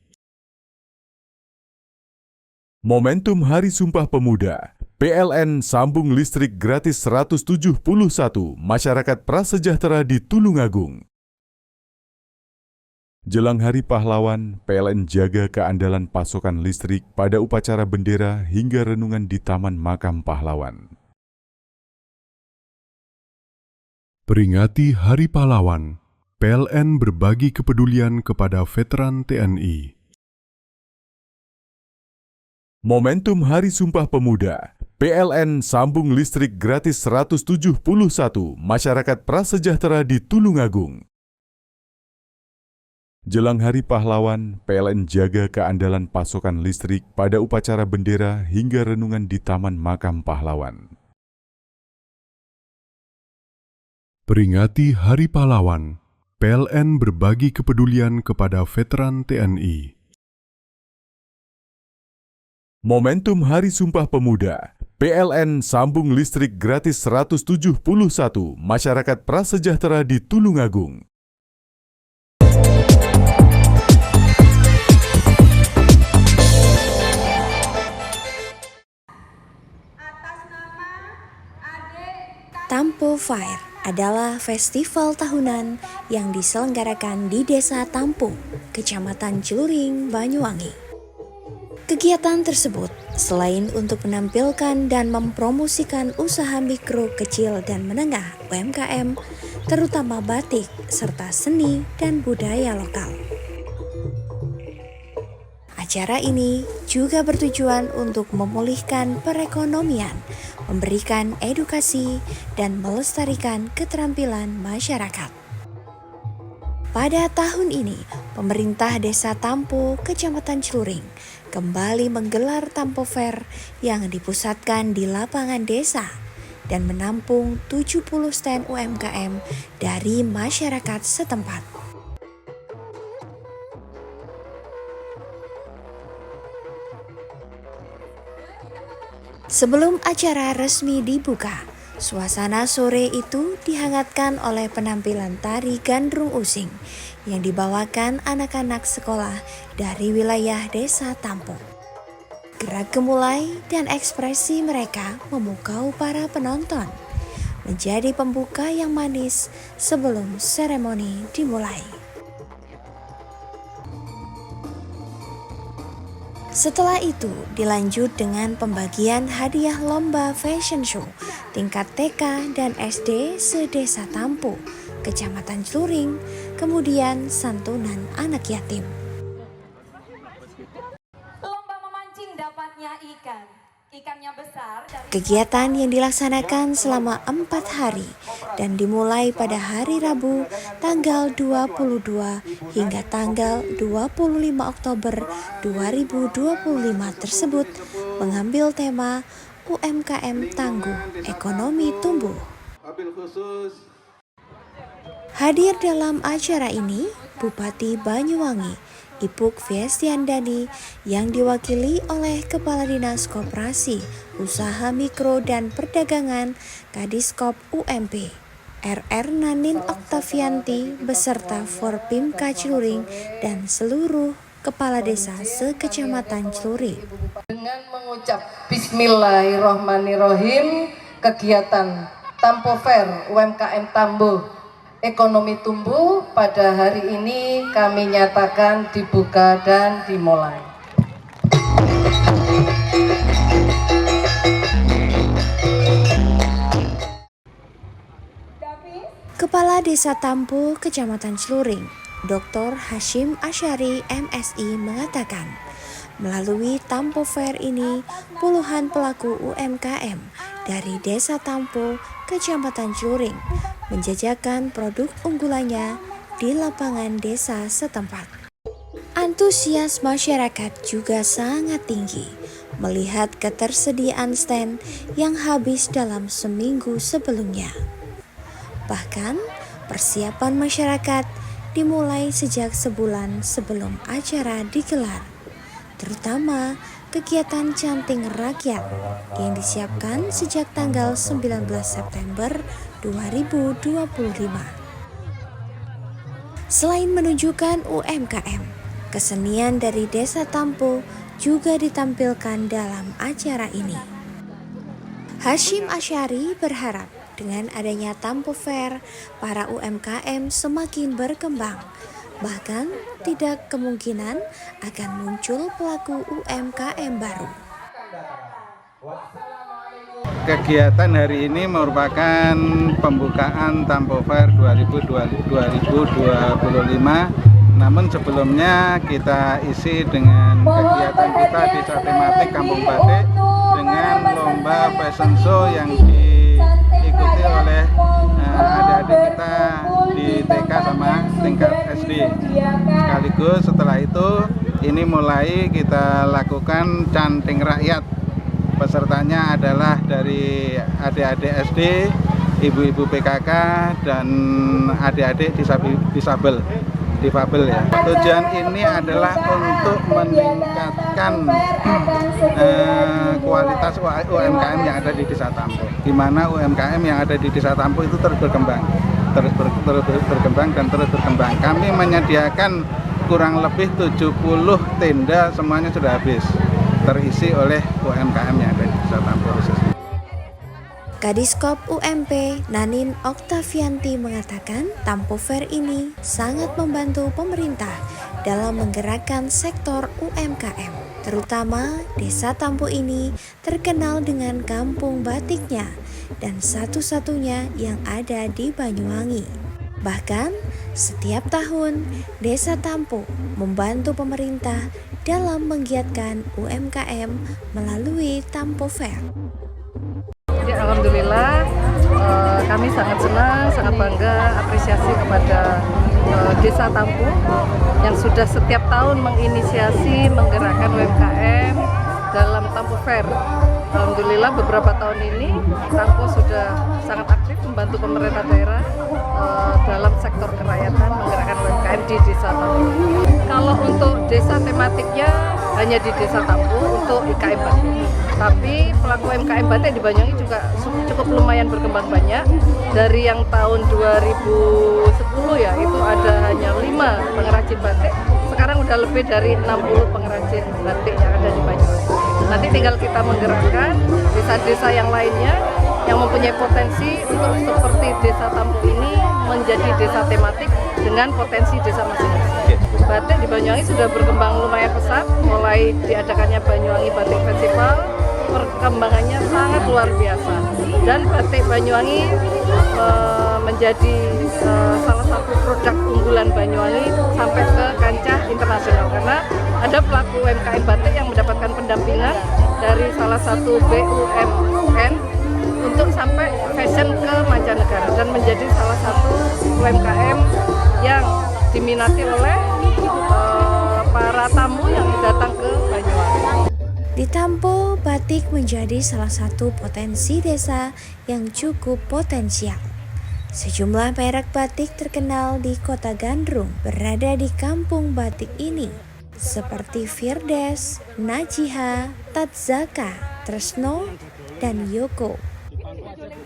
Momentum Hari Sumpah Pemuda, PLN sambung listrik gratis 171 masyarakat prasejahtera di Tulungagung. Jelang Hari Pahlawan, PLN jaga keandalan pasokan listrik pada upacara bendera hingga renungan di Taman Makam Pahlawan. Peringati Hari Pahlawan, PLN berbagi kepedulian kepada veteran TNI. Momentum Hari Sumpah Pemuda, PLN sambung listrik gratis 171 masyarakat prasejahtera di Tulungagung. Jelang Hari Pahlawan, PLN jaga keandalan pasokan listrik pada upacara bendera hingga renungan di Taman Makam Pahlawan. Peringati Hari Pahlawan, PLN berbagi kepedulian kepada veteran TNI. Momentum Hari Sumpah Pemuda, PLN sambung listrik gratis 171 masyarakat prasejahtera di Tulungagung. Tampo Fair adalah festival tahunan yang diselenggarakan di Desa Tampo, Kecamatan Celuring, Banyuwangi. Kegiatan tersebut selain untuk menampilkan dan mempromosikan usaha mikro, kecil, dan menengah UMKM, terutama batik, serta seni dan budaya lokal. Acara ini juga bertujuan untuk memulihkan perekonomian, memberikan edukasi, dan melestarikan keterampilan masyarakat. Pada tahun ini, pemerintah Desa Tampo, Kecamatan Celuring, kembali menggelar Tampo Fair yang dipusatkan di lapangan desa dan menampung 70 stand UMKM dari masyarakat setempat. Sebelum acara resmi dibuka, suasana sore itu dihangatkan oleh penampilan tari gandrung using yang dibawakan anak-anak sekolah dari wilayah Desa Tampo. Gerak gemulai dan ekspresi mereka memukau para penonton, menjadi pembuka yang manis sebelum seremoni dimulai. Setelah itu dilanjut dengan pembagian hadiah lomba fashion show tingkat TK dan SD se-Desa Tampo, Kecamatan Celuring, kemudian santunan anak yatim. Lomba memancing dapatnya ikan. Ikannya besar. Kegiatan yang dilaksanakan selama 4 hari dan dimulai pada hari Rabu tanggal 22 hingga tanggal 25 Oktober 2025 tersebut mengambil tema UMKM Tangguh, Ekonomi Tumbuh. Hadir dalam acara ini Bupati Banyuwangi, Ipuk Fiestiandani, yang diwakili oleh Kepala Dinas Koperasi, Usaha Mikro dan Perdagangan Kadiskop UMP, RR Nanin Oktavianti beserta Forpimka Celuring dan seluruh kepala desa se-Kecamatan Celuring. Dengan mengucap Bismillahirrohmanirrohim, kegiatan Tampo Fair UMKM Tambo Ekonomi Tumbuh pada hari ini kami nyatakan dibuka dan dimulai. Kepala Desa Tampo, Kecamatan Celuring, Dr. Hashim Asyari MSI mengatakan, melalui Tampo Fair ini, puluhan pelaku UMKM dari Desa Tampo, Kecamatan Celuring, menjajakan produk unggulannya di lapangan desa setempat. Antusias masyarakat juga sangat tinggi melihat ketersediaan stand yang habis dalam seminggu sebelumnya. Bahkan, persiapan masyarakat dimulai sejak sebulan sebelum acara digelar, terutama kegiatan canting rakyat yang disiapkan sejak tanggal 19 September 2025. Selain menunjukkan UMKM, kesenian dari Desa Tampo juga ditampilkan dalam acara ini. Hashim Asyari berharap dengan adanya Tampo Fair, para UMKM semakin berkembang. Bahkan tidak kemungkinan akan muncul pelaku UMKM baru. Kegiatan hari ini merupakan pembukaan Tampo Fair 2025. Namun sebelumnya kita isi dengan kegiatan kita di tematik Kampung Batik dengan lomba fashion show yang diikuti oleh adik-adik kita di TK sama tingkat SD. Sekaligus setelah itu ini mulai kita lakukan canting rakyat. Pesertanya adalah dari adik-adik SD, ibu-ibu PKK, dan adik-adik difabel ya. Tujuan ini adalah untuk meningkatkan kualitas UMKM yang ada di Desa Tampo, di mana UMKM yang ada di Desa Tampo itu terus berkembang dan terus berkembang. Kami menyediakan kurang lebih 70 tenda, semuanya sudah habis, terisi oleh UMKM yang ada di Desa Tampo khususnya. Kadiskop UMP Nanin Oktavianti mengatakan Tampo Fair ini sangat membantu pemerintah dalam menggerakkan sektor UMKM. Terutama Desa Tampo ini terkenal dengan kampung batiknya dan satu-satunya yang ada di Banyuwangi. Bahkan Setiap tahun, Desa Tampo membantu pemerintah dalam menggiatkan UMKM melalui Tampo Fair. Jadi alhamdulillah kami sangat senang, sangat bangga, apresiasi kepada Desa Tampo yang sudah setiap tahun menginisiasi menggerakkan UMKM dalam Tampo Fair. Alhamdulillah beberapa tahun ini Tampo sudah sangat aktif membantu pemerintah daerah dalam sektor kerakyatan menggerakkan UMKM di Desa Tampo. Kalau untuk desa tematiknya hanya di Desa Tampo untuk IKM Batik. Tapi pelaku UMKM Batik di Banyuwangi juga cukup lumayan berkembang banyak. Dari yang tahun 2010 ya itu ada hanya 5 pengrajin batik. Sekarang udah lebih dari 60 pengrajin batik yang ada di Banyuwangi. Nanti tinggal kita menggerakkan desa-desa yang lainnya yang mempunyai potensi untuk seperti Desa Tampo ini menjadi desa tematik dengan potensi desa masing-masing. Batik di Banyuwangi sudah berkembang lumayan pesat, mulai diadakannya Banyuwangi Batik Festival, perkembangannya sangat luar biasa. Dan batik Banyuwangi menjadi salah satu produk unggulan Banyuwangi sampai ke kancah internasional karena ada pelaku UMKM batik yang mendapatkan pendampingan dari salah satu BUMN untuk sampai fashion ke mancanegara dan menjadi salah satu UMKM yang diminati oleh para tamu yang datang ke Banyuwangi. Di Tampo, batik menjadi salah satu potensi desa yang cukup potensial. Sejumlah merek batik terkenal di Kota Gandrung berada di kampung batik ini, seperti Firdes, Najiha, Tatzaka, Tresno, dan Yoko.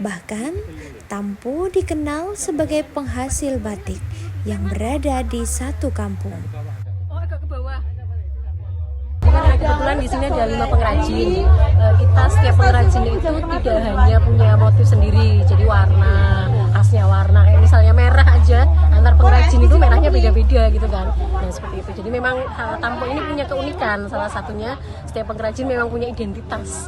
Bahkan, Tampo dikenal sebagai penghasil batik yang berada di satu kampung. Kebetulan di sini ada 5 pengrajin. Kita setiap pengrajin itu tidak hanya punya motif sendiri, jadi warna, khasnya warna. Kayak misalnya merah aja, antar pengrajin itu merahnya beda-beda gitu kan. Nah seperti itu. Jadi memang Tampo ini punya keunikan. Salah satunya setiap pengrajin memang punya identitas.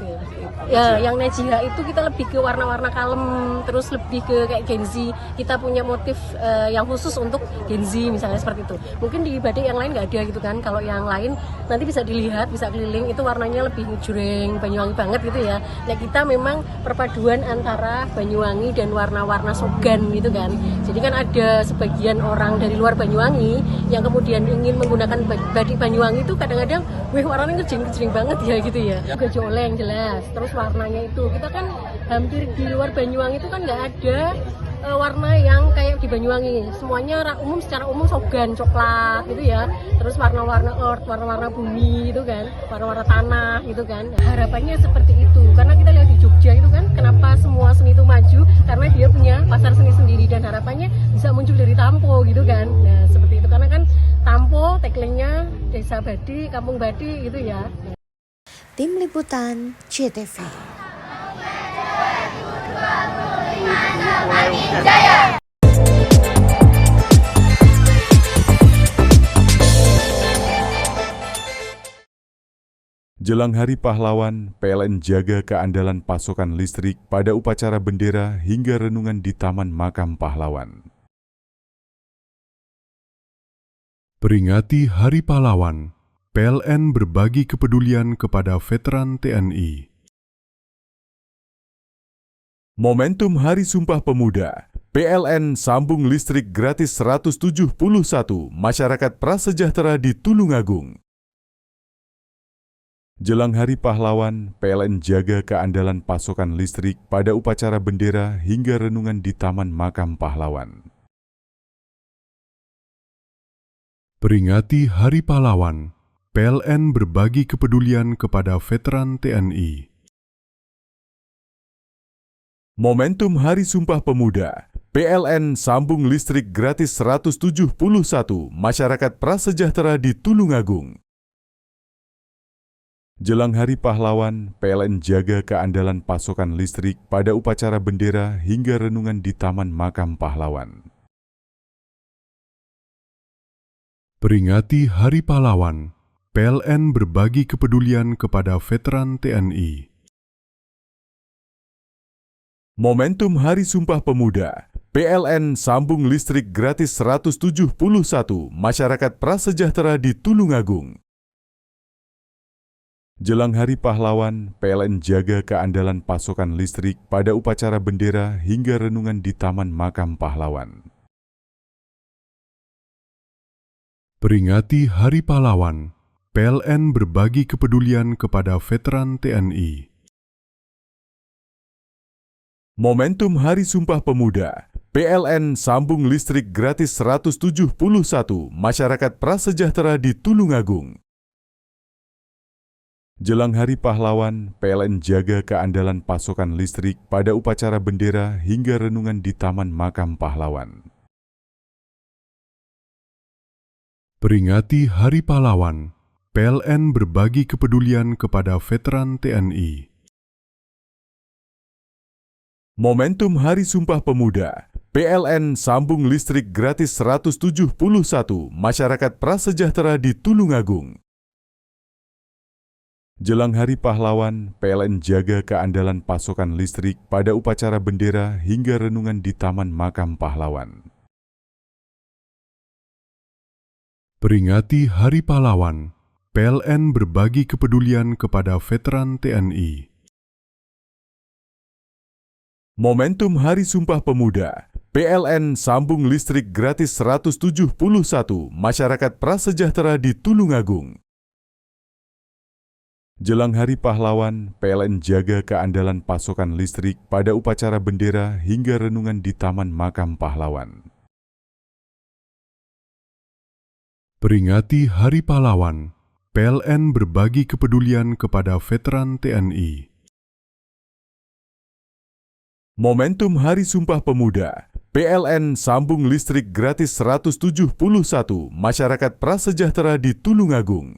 Ya, yang Najiha itu kita lebih ke warna-warna kalem, terus lebih ke kayak Gen Z. Kita punya motif yang khusus untuk Gen Z misalnya seperti itu. Mungkin di batik yang lain nggak ada gitu kan. Kalau yang lain nanti bisa dilihat, bisa keliling, itu warnanya lebih jureng, Banyuwangi banget gitu ya. Nah kita memang perpaduan antara Banyuwangi dan warna-warna sogan gitu kan. Jadi kan ada sebagian orang dari luar Banyuwangi yang kemudian ingin menggunakan batik Banyuwangi itu kadang-kadang, wih warnanya kejring-kejring banget ya gitu ya. Juga joleng jelas, terus warnanya itu kita kan hampir di luar Banyuwangi itu kan nggak ada warna yang kayak di Banyuwangi, semuanya umum, secara umum sogan, coklat gitu ya, terus warna-warna earth, warna-warna bumi gitu kan, warna-warna tanah gitu kan. Harapannya seperti itu, karena kita lihat di Jogja itu kan, kenapa semua seni itu maju, karena dia punya pasar seni sendiri dan harapannya bisa muncul dari Tampo gitu kan. Nah seperti itu, karena kan Tampo tagline-nya Desa Batik, Kampung Batik gitu ya. Tim Liputan JTV. Jelang Hari Pahlawan, PLN jaga keandalan pasokan listrik pada upacara bendera hingga renungan di Taman Makam Pahlawan. Peringati Hari Pahlawan, PLN berbagi kepedulian kepada veteran TNI. Momentum Hari Sumpah Pemuda, PLN sambung listrik gratis 171 masyarakat prasejahtera di Tulungagung. Jelang Hari Pahlawan, PLN jaga keandalan pasokan listrik pada upacara bendera hingga renungan di Taman Makam Pahlawan. Peringati Hari Pahlawan, PLN berbagi kepedulian kepada veteran TNI. Momentum Hari Sumpah Pemuda, PLN sambung listrik gratis 171 masyarakat prasejahtera di Tulungagung. Jelang Hari Pahlawan, PLN jaga keandalan pasokan listrik pada upacara bendera hingga renungan di Taman Makam Pahlawan. Peringati Hari Pahlawan, PLN berbagi kepedulian kepada veteran TNI. Momentum Hari Sumpah Pemuda, PLN sambung listrik gratis 171 masyarakat prasejahtera di Tulungagung. Jelang Hari Pahlawan, PLN jaga keandalan pasokan listrik pada upacara bendera hingga renungan di Taman Makam Pahlawan. Peringati Hari Pahlawan, PLN berbagi kepedulian kepada veteran TNI. Momentum Hari Sumpah Pemuda, PLN sambung listrik gratis 171 masyarakat prasejahtera di Tulungagung. Jelang Hari Pahlawan, PLN jaga keandalan pasokan listrik pada upacara bendera hingga renungan di Taman Makam Pahlawan. Peringati Hari Pahlawan, PLN berbagi kepedulian kepada veteran TNI. Momentum Hari Sumpah Pemuda, PLN sambung listrik gratis 171 masyarakat prasejahtera di Tulungagung. Jelang Hari Pahlawan, PLN jaga keandalan pasokan listrik pada upacara bendera hingga renungan di Taman Makam Pahlawan. Peringati Hari Pahlawan, PLN berbagi kepedulian kepada veteran TNI. Momentum Hari Sumpah Pemuda, PLN sambung listrik gratis 171 masyarakat prasejahtera di Tulungagung. Jelang Hari Pahlawan, PLN jaga keandalan pasokan listrik pada upacara bendera hingga renungan di Taman Makam Pahlawan. Peringati Hari Pahlawan, PLN berbagi kepedulian kepada veteran TNI. Momentum Hari Sumpah Pemuda, PLN sambung listrik gratis 171 masyarakat prasejahtera di Tulungagung.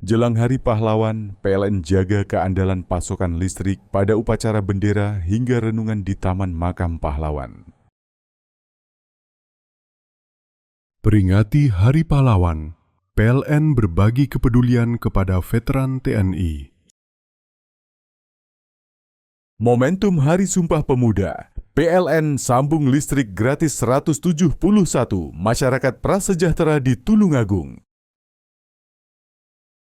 Jelang Hari Pahlawan, PLN jaga keandalan pasokan listrik pada upacara bendera hingga renungan di Taman Makam Pahlawan. Peringati Hari Pahlawan, PLN berbagi kepedulian kepada veteran TNI. Momentum Hari Sumpah Pemuda, PLN sambung listrik gratis 171 masyarakat prasejahtera di Tulungagung.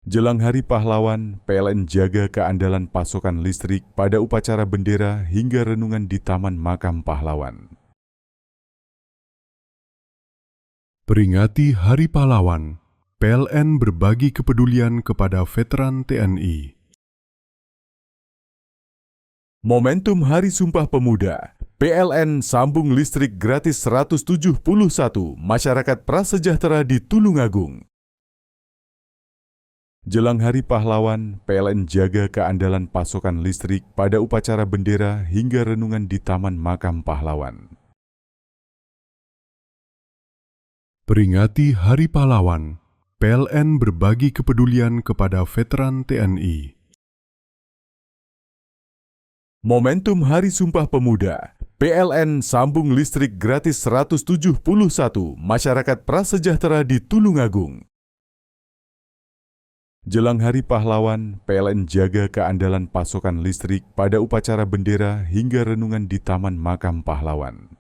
Jelang Hari Pahlawan, PLN jaga keandalan pasokan listrik pada upacara bendera hingga renungan di Taman Makam Pahlawan. Peringati Hari Pahlawan, PLN berbagi kepedulian kepada veteran TNI. Momentum Hari Sumpah Pemuda, PLN sambung listrik gratis 171 masyarakat prasejahtera di Tulungagung. Jelang Hari Pahlawan, PLN jaga keandalan pasokan listrik pada upacara bendera hingga renungan di Taman Makam Pahlawan. Peringati Hari Pahlawan, PLN berbagi kepedulian kepada veteran TNI. Momentum Hari Sumpah Pemuda, PLN sambung listrik gratis 171 masyarakat prasejahtera di Tulungagung. Jelang Hari Pahlawan, PLN jaga keandalan pasokan listrik pada upacara bendera hingga renungan di Taman Makam Pahlawan.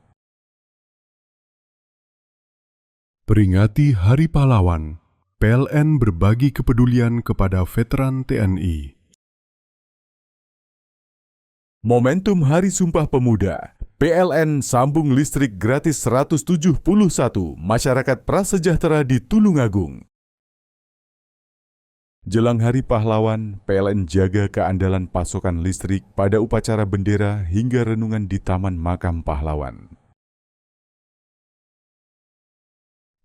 Peringati Hari Pahlawan, PLN berbagi kepedulian kepada veteran TNI. Momentum Hari Sumpah Pemuda, PLN sambung listrik gratis 171 masyarakat prasejahtera di Tulungagung. Jelang Hari Pahlawan, PLN jaga keandalan pasokan listrik pada upacara bendera hingga renungan di Taman Makam Pahlawan.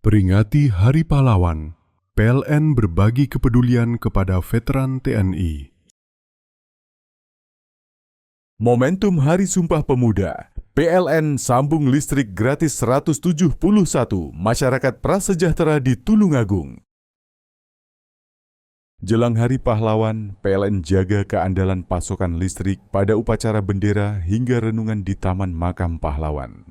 Peringati Hari Pahlawan, PLN berbagi kepedulian kepada veteran TNI. Momentum Hari Sumpah Pemuda, PLN sambung listrik gratis 171 masyarakat prasejahtera di Tulungagung. Jelang Hari Pahlawan, PLN jaga keandalan pasokan listrik pada upacara bendera hingga renungan di Taman Makam Pahlawan.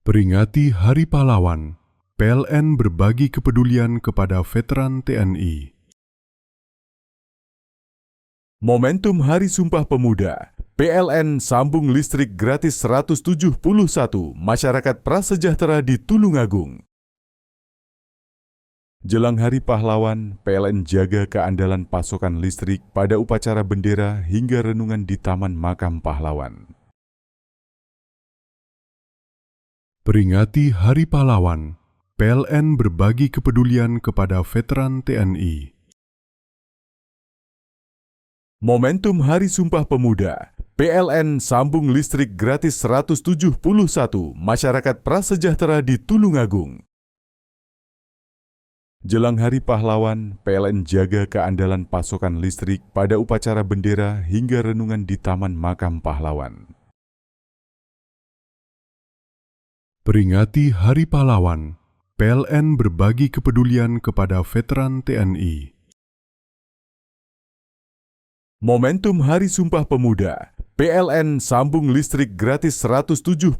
Peringati Hari Pahlawan, PLN berbagi kepedulian kepada veteran TNI. Momentum Hari Sumpah Pemuda, PLN sambung listrik gratis 171 masyarakat prasejahtera di Tulungagung. Jelang Hari Pahlawan, PLN jaga keandalan pasokan listrik pada upacara bendera hingga renungan di Taman Makam Pahlawan. Peringati Hari Pahlawan, PLN berbagi kepedulian kepada veteran TNI. Momentum Hari Sumpah Pemuda, PLN sambung listrik gratis 171 masyarakat prasejahtera di Tulungagung. Jelang Hari Pahlawan, PLN jaga keandalan pasokan listrik pada upacara bendera hingga renungan di Taman Makam Pahlawan. Peringati Hari Pahlawan, PLN berbagi kepedulian kepada veteran TNI. Momentum Hari Sumpah Pemuda, PLN sambung listrik gratis 171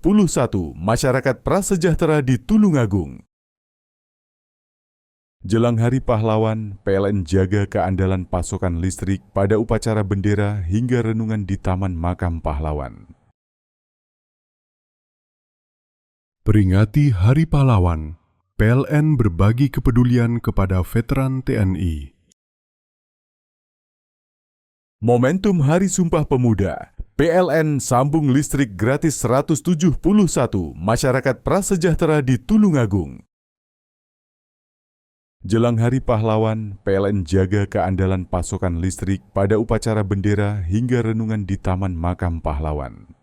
masyarakat prasejahtera di Tulungagung. Jelang Hari Pahlawan, PLN jaga keandalan pasokan listrik pada upacara bendera hingga renungan di Taman Makam Pahlawan. Peringati Hari Pahlawan, PLN berbagi kepedulian kepada veteran TNI. Momentum Hari Sumpah Pemuda, PLN sambung listrik gratis 171 masyarakat prasejahtera di Tulungagung. Jelang Hari Pahlawan, PLN jaga keandalan pasokan listrik pada upacara bendera hingga renungan di Taman Makam Pahlawan.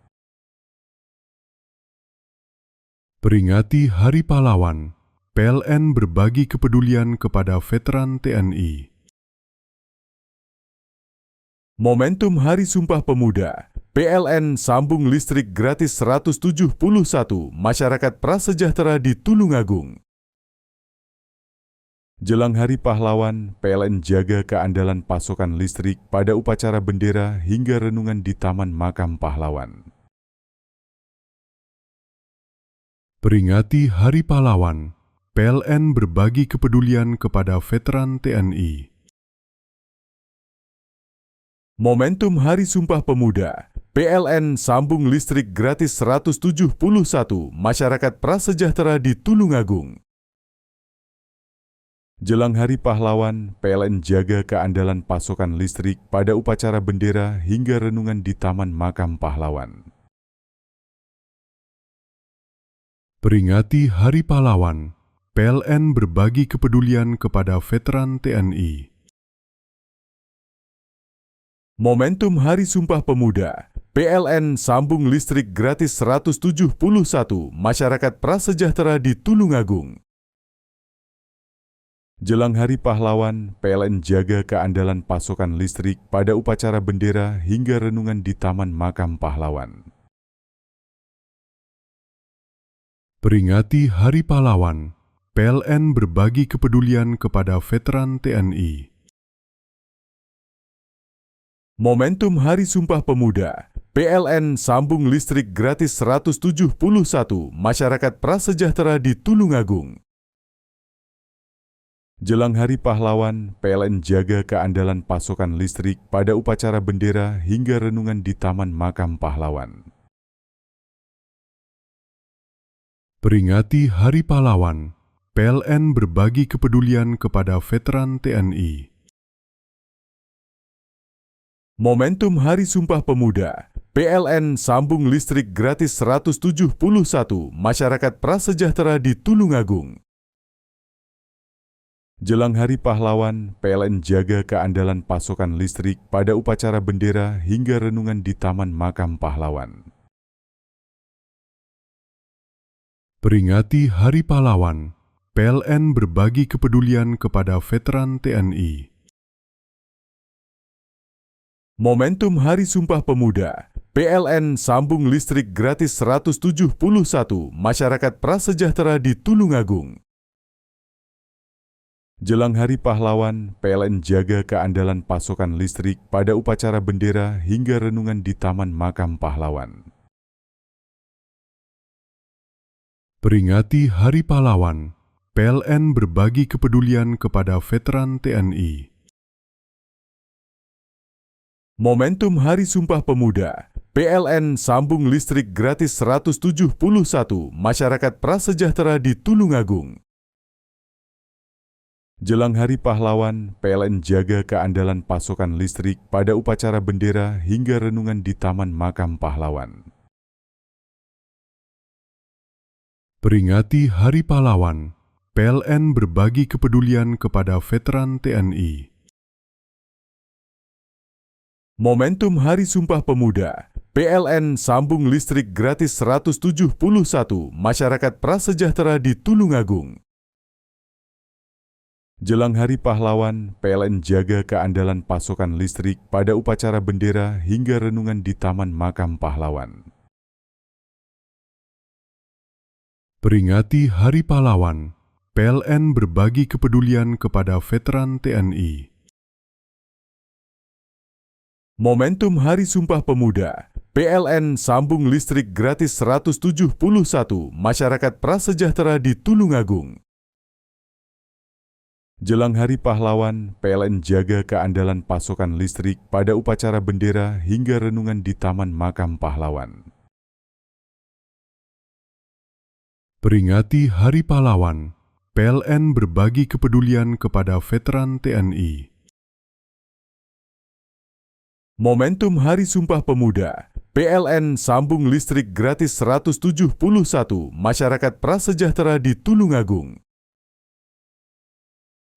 Peringati Hari Pahlawan, PLN berbagi kepedulian kepada veteran TNI. Momentum Hari Sumpah Pemuda, PLN sambung listrik gratis 171 masyarakat prasejahtera di Tulungagung. Jelang Hari Pahlawan, PLN jaga keandalan pasokan listrik pada upacara bendera hingga renungan di Taman Makam Pahlawan. Peringati Hari Pahlawan, PLN berbagi kepedulian kepada veteran TNI. Momentum Hari Sumpah Pemuda, PLN sambung listrik gratis 171 masyarakat prasejahtera di Tulungagung. Jelang Hari Pahlawan, PLN jaga keandalan pasokan listrik pada upacara bendera hingga renungan di Taman Makam Pahlawan. Peringati Hari Pahlawan, PLN berbagi kepedulian kepada veteran TNI. Momentum Hari Sumpah Pemuda, PLN sambung listrik gratis 171 masyarakat prasejahtera di Tulungagung. Jelang Hari Pahlawan, PLN jaga keandalan pasokan listrik pada upacara bendera hingga renungan di Taman Makam Pahlawan. Peringati Hari Pahlawan, PLN berbagi kepedulian kepada veteran TNI. Momentum Hari Sumpah Pemuda, PLN sambung listrik gratis 171 masyarakat prasejahtera di Tulungagung. Jelang Hari Pahlawan, PLN jaga keandalan pasokan listrik pada upacara bendera hingga renungan di Taman Makam Pahlawan. Peringati Hari Pahlawan, PLN berbagi kepedulian kepada veteran TNI. Momentum Hari Sumpah Pemuda, PLN sambung listrik gratis 171 masyarakat prasejahtera di Tulungagung. Jelang Hari Pahlawan, PLN jaga keandalan pasokan listrik pada upacara bendera hingga renungan di Taman Makam Pahlawan. Peringati Hari Pahlawan, PLN berbagi kepedulian kepada veteran TNI. Momentum Hari Sumpah Pemuda, PLN sambung listrik gratis 171 masyarakat prasejahtera di Tulungagung. Jelang Hari Pahlawan, PLN jaga keandalan pasokan listrik pada upacara bendera hingga renungan di Taman Makam Pahlawan. Peringati Hari Pahlawan, PLN berbagi kepedulian kepada veteran TNI. Momentum Hari Sumpah Pemuda, PLN sambung listrik gratis 171 masyarakat prasejahtera di Tulungagung. Jelang Hari Pahlawan, PLN jaga keandalan pasokan listrik pada upacara bendera hingga renungan di Taman Makam Pahlawan. Peringati Hari Pahlawan, PLN berbagi kepedulian kepada veteran TNI. Momentum Hari Sumpah Pemuda, PLN sambung listrik gratis 171 masyarakat prasejahtera di Tulungagung. Jelang Hari Pahlawan, PLN jaga keandalan pasokan listrik pada upacara bendera hingga renungan di Taman Makam Pahlawan. Peringati Hari Pahlawan, PLN berbagi kepedulian kepada veteran TNI. Momentum Hari Sumpah Pemuda, PLN sambung listrik gratis 171 masyarakat prasejahtera di Tulungagung. Jelang Hari Pahlawan, PLN jaga keandalan pasokan listrik pada upacara bendera hingga renungan di Taman Makam Pahlawan. Peringati Hari Pahlawan, PLN berbagi kepedulian kepada veteran TNI. Momentum Hari Sumpah Pemuda, PLN sambung listrik gratis 171 masyarakat prasejahtera di Tulungagung.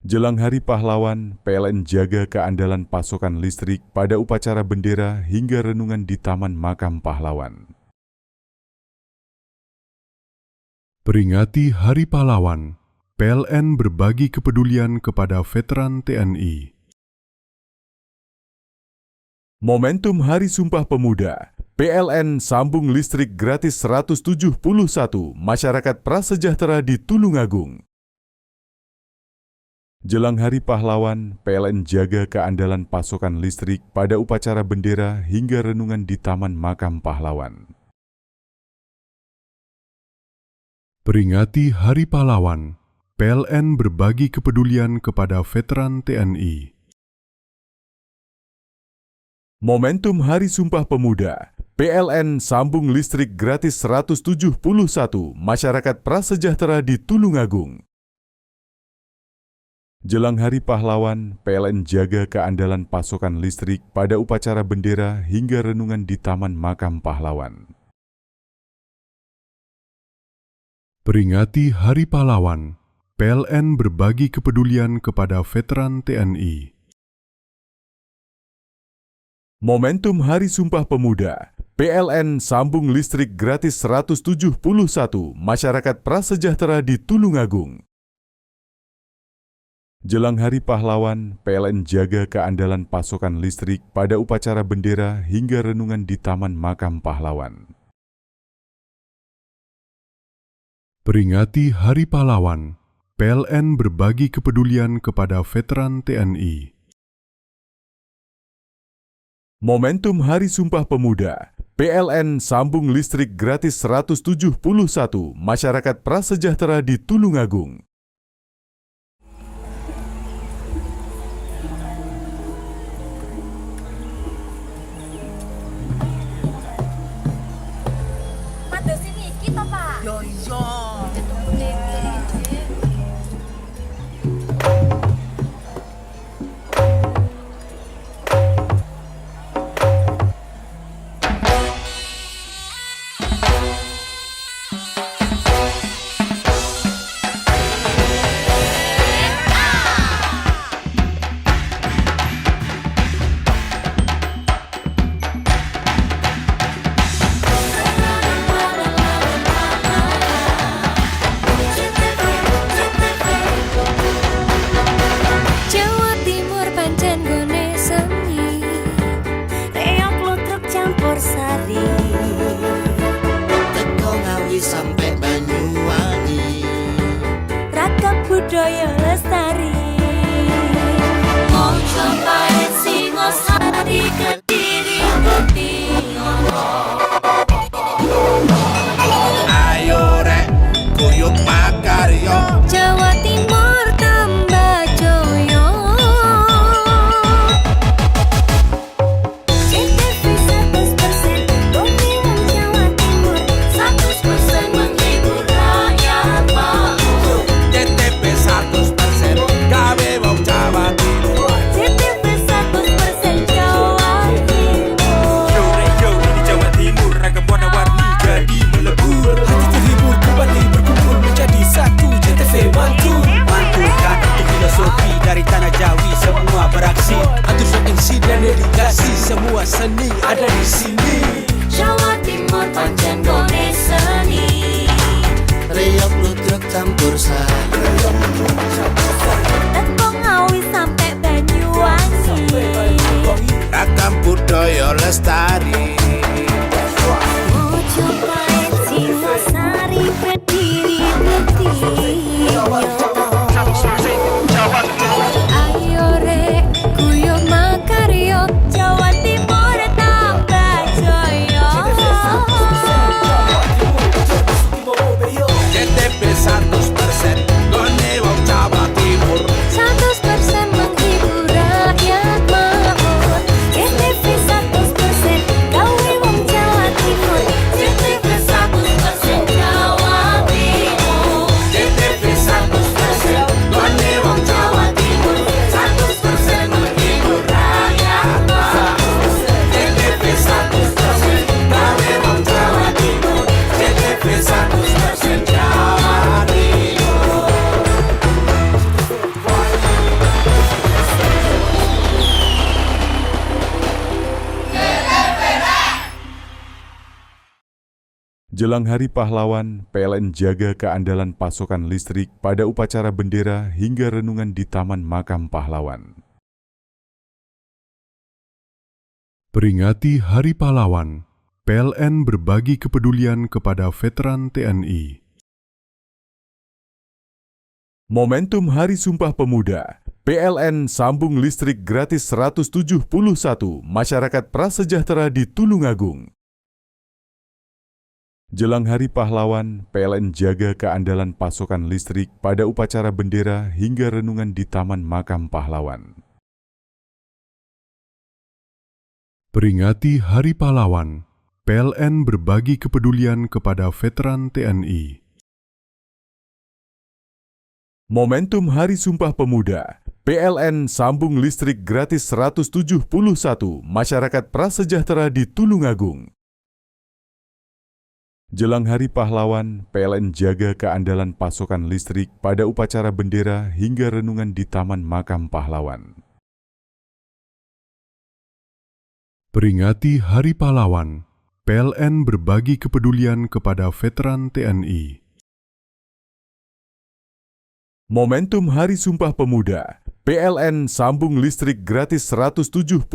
Jelang Hari Pahlawan, PLN jaga keandalan pasokan listrik pada upacara bendera hingga renungan di Taman Makam Pahlawan. Peringati Hari Pahlawan, PLN berbagi kepedulian kepada veteran TNI. Momentum Hari Sumpah Pemuda, PLN sambung listrik gratis 171 masyarakat prasejahtera di Tulungagung. Jelang Hari Pahlawan, PLN jaga keandalan pasokan listrik pada upacara bendera hingga renungan di Taman Makam Pahlawan. Peringati Hari Pahlawan, PLN berbagi kepedulian kepada veteran TNI. Momentum Hari Sumpah Pemuda, PLN sambung listrik gratis 171 masyarakat prasejahtera di Tulungagung. Jelang Hari Pahlawan, PLN jaga keandalan pasokan listrik pada upacara bendera hingga renungan di Taman Makam Pahlawan. Peringati Hari Pahlawan, PLN berbagi kepedulian kepada veteran TNI. Momentum Hari Sumpah Pemuda, PLN sambung listrik gratis 171 masyarakat prasejahtera di Tulungagung. Jelang Hari Pahlawan, PLN jaga keandalan pasokan listrik pada upacara bendera hingga renungan di Taman Makam Pahlawan. Peringati Hari Pahlawan, PLN berbagi kepedulian kepada veteran TNI. Momentum Hari Sumpah Pemuda, PLN sambung listrik gratis 171 masyarakat prasejahtera di Tulungagung. Mados ini kita, Pak. Yo iya. seni ada di sini. Jawa Timur pancen gone seni. Reyok ludruk campur sari. Tembung Ngawi sampai Banyuwangi. Ragam budaya lestari. Mojopahit Singosari berdiri ayo rek guyub makaryo Jawa Timur tambah jaya. KTP 100% gone wong Jawa Timur. 100% menghibur rakyat makmur. KTP 100% gawe wong Jawa Timur. KTP 100% Jawa Timur. KTP 100% gone wong Jawa Timur. 100% menghibur rakyat makmur. KTP 100% gawe wong Jawa Timur. KTP 100% Jawa Timur. Jelang Hari Pahlawan, PLN jaga keandalan pasokan listrik pada upacara bendera hingga renungan di Taman Makam Pahlawan. Peringati Hari Pahlawan, PLN berbagi kepedulian kepada veteran TNI. Momentum Hari Sumpah Pemuda, PLN sambung listrik gratis 171 masyarakat prasejahtera di Tulungagung. Jelang Hari Pahlawan, PLN jaga keandalan pasokan listrik pada upacara bendera hingga renungan di Taman Makam Pahlawan. Peringati Hari Pahlawan, PLN berbagi kepedulian kepada veteran TNI. Momentum Hari Sumpah Pemuda, PLN sambung listrik gratis 171 masyarakat prasejahtera di Tulungagung. Jelang Hari Pahlawan, PLN jaga keandalan pasokan listrik pada upacara bendera hingga renungan di Taman Makam Pahlawan. Peringati Hari Pahlawan, PLN berbagi kepedulian kepada veteran TNI. Momentum Hari Sumpah Pemuda, PLN sambung listrik gratis 171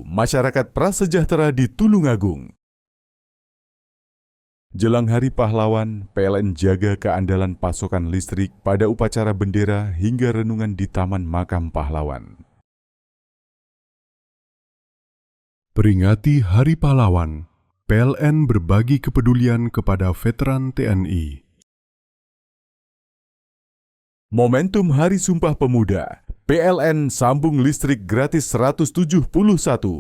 masyarakat prasejahtera di Tulungagung. Jelang Hari Pahlawan, PLN jaga keandalan pasokan listrik pada upacara bendera hingga renungan di Taman Makam Pahlawan. Peringati Hari Pahlawan, PLN berbagi kepedulian kepada veteran TNI. Momentum Hari Sumpah Pemuda, PLN sambung listrik gratis 171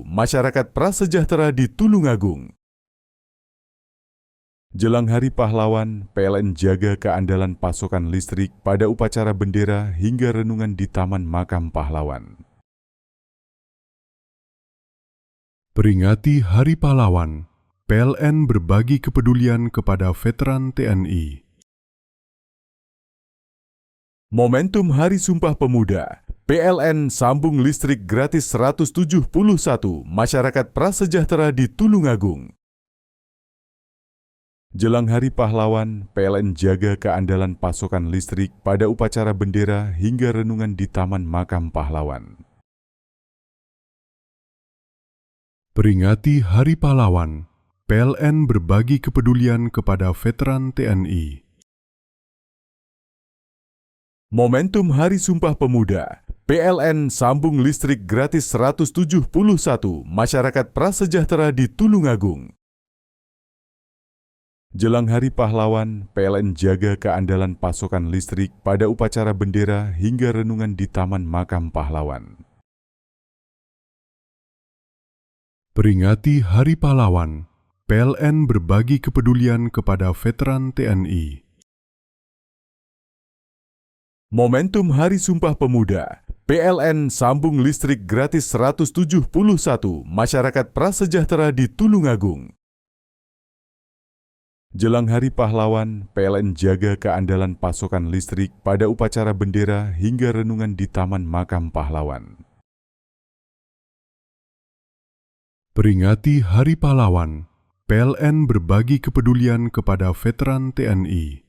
masyarakat prasejahtera di Tulungagung. Jelang Hari Pahlawan, PLN jaga keandalan pasokan listrik pada upacara bendera hingga renungan di Taman Makam Pahlawan. Peringati Hari Pahlawan, PLN berbagi kepedulian kepada veteran TNI. Momentum Hari Sumpah Pemuda, PLN sambung listrik gratis 171 masyarakat prasejahtera di Tulungagung. Jelang Hari Pahlawan, PLN jaga keandalan pasokan listrik pada upacara bendera hingga renungan di Taman Makam Pahlawan. Peringati Hari Pahlawan, PLN berbagi kepedulian kepada veteran TNI. Momentum Hari Sumpah Pemuda, PLN sambung listrik gratis 171 masyarakat prasejahtera di Tulungagung. Jelang Hari Pahlawan, PLN jaga keandalan pasokan listrik pada upacara bendera hingga renungan di Taman Makam Pahlawan. Peringati Hari Pahlawan, PLN berbagi kepedulian kepada veteran TNI. Momentum Hari Sumpah Pemuda, PLN sambung listrik gratis 171 masyarakat prasejahtera di Tulungagung. Jelang Hari Pahlawan, PLN jaga keandalan pasokan listrik pada upacara bendera hingga renungan di Taman Makam Pahlawan. Peringati Hari Pahlawan, PLN berbagi kepedulian kepada veteran TNI. Momentum Hari Sumpah Pemuda, PLN sambung listrik gratis 171 masyarakat prasejahtera di Tulungagung. Jelang Hari Pahlawan, PLN jaga keandalan pasokan listrik pada upacara bendera hingga renungan di Taman Makam Pahlawan. Peringati Hari Pahlawan, PLN berbagi kepedulian kepada veteran TNI.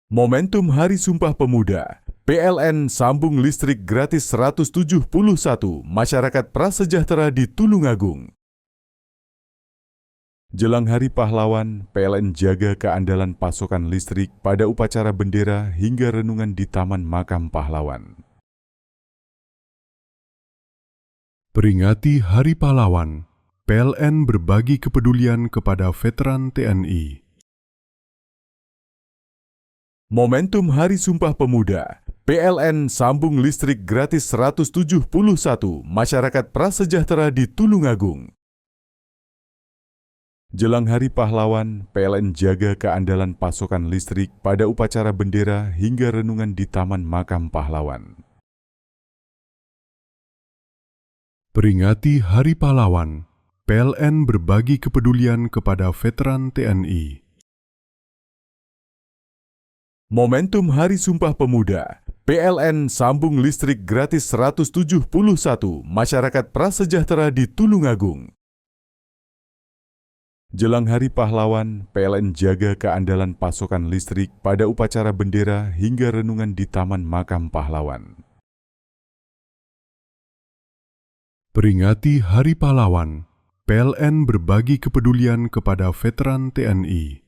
Momentum Hari Sumpah Pemuda, PLN sambung listrik gratis 171 masyarakat prasejahtera di Tulungagung. Jelang Hari Pahlawan, PLN jaga keandalan pasokan listrik pada upacara bendera hingga renungan di Taman Makam Pahlawan. Peringati Hari Pahlawan, PLN berbagi kepedulian kepada veteran TNI. Momentum Hari Sumpah Pemuda, PLN sambung listrik gratis 171 masyarakat prasejahtera di Tulungagung. Jelang Hari Pahlawan, PLN jaga keandalan pasokan listrik pada upacara bendera hingga renungan di Taman Makam Pahlawan. Peringati Hari Pahlawan, PLN berbagi kepedulian kepada veteran TNI. Momentum Hari Sumpah Pemuda, PLN sambung listrik gratis 171 masyarakat prasejahtera di Tulungagung. Jelang Hari Pahlawan, PLN jaga keandalan pasokan listrik pada upacara bendera hingga renungan di Taman Makam Pahlawan. Peringati Hari Pahlawan, PLN berbagi kepedulian kepada veteran TNI.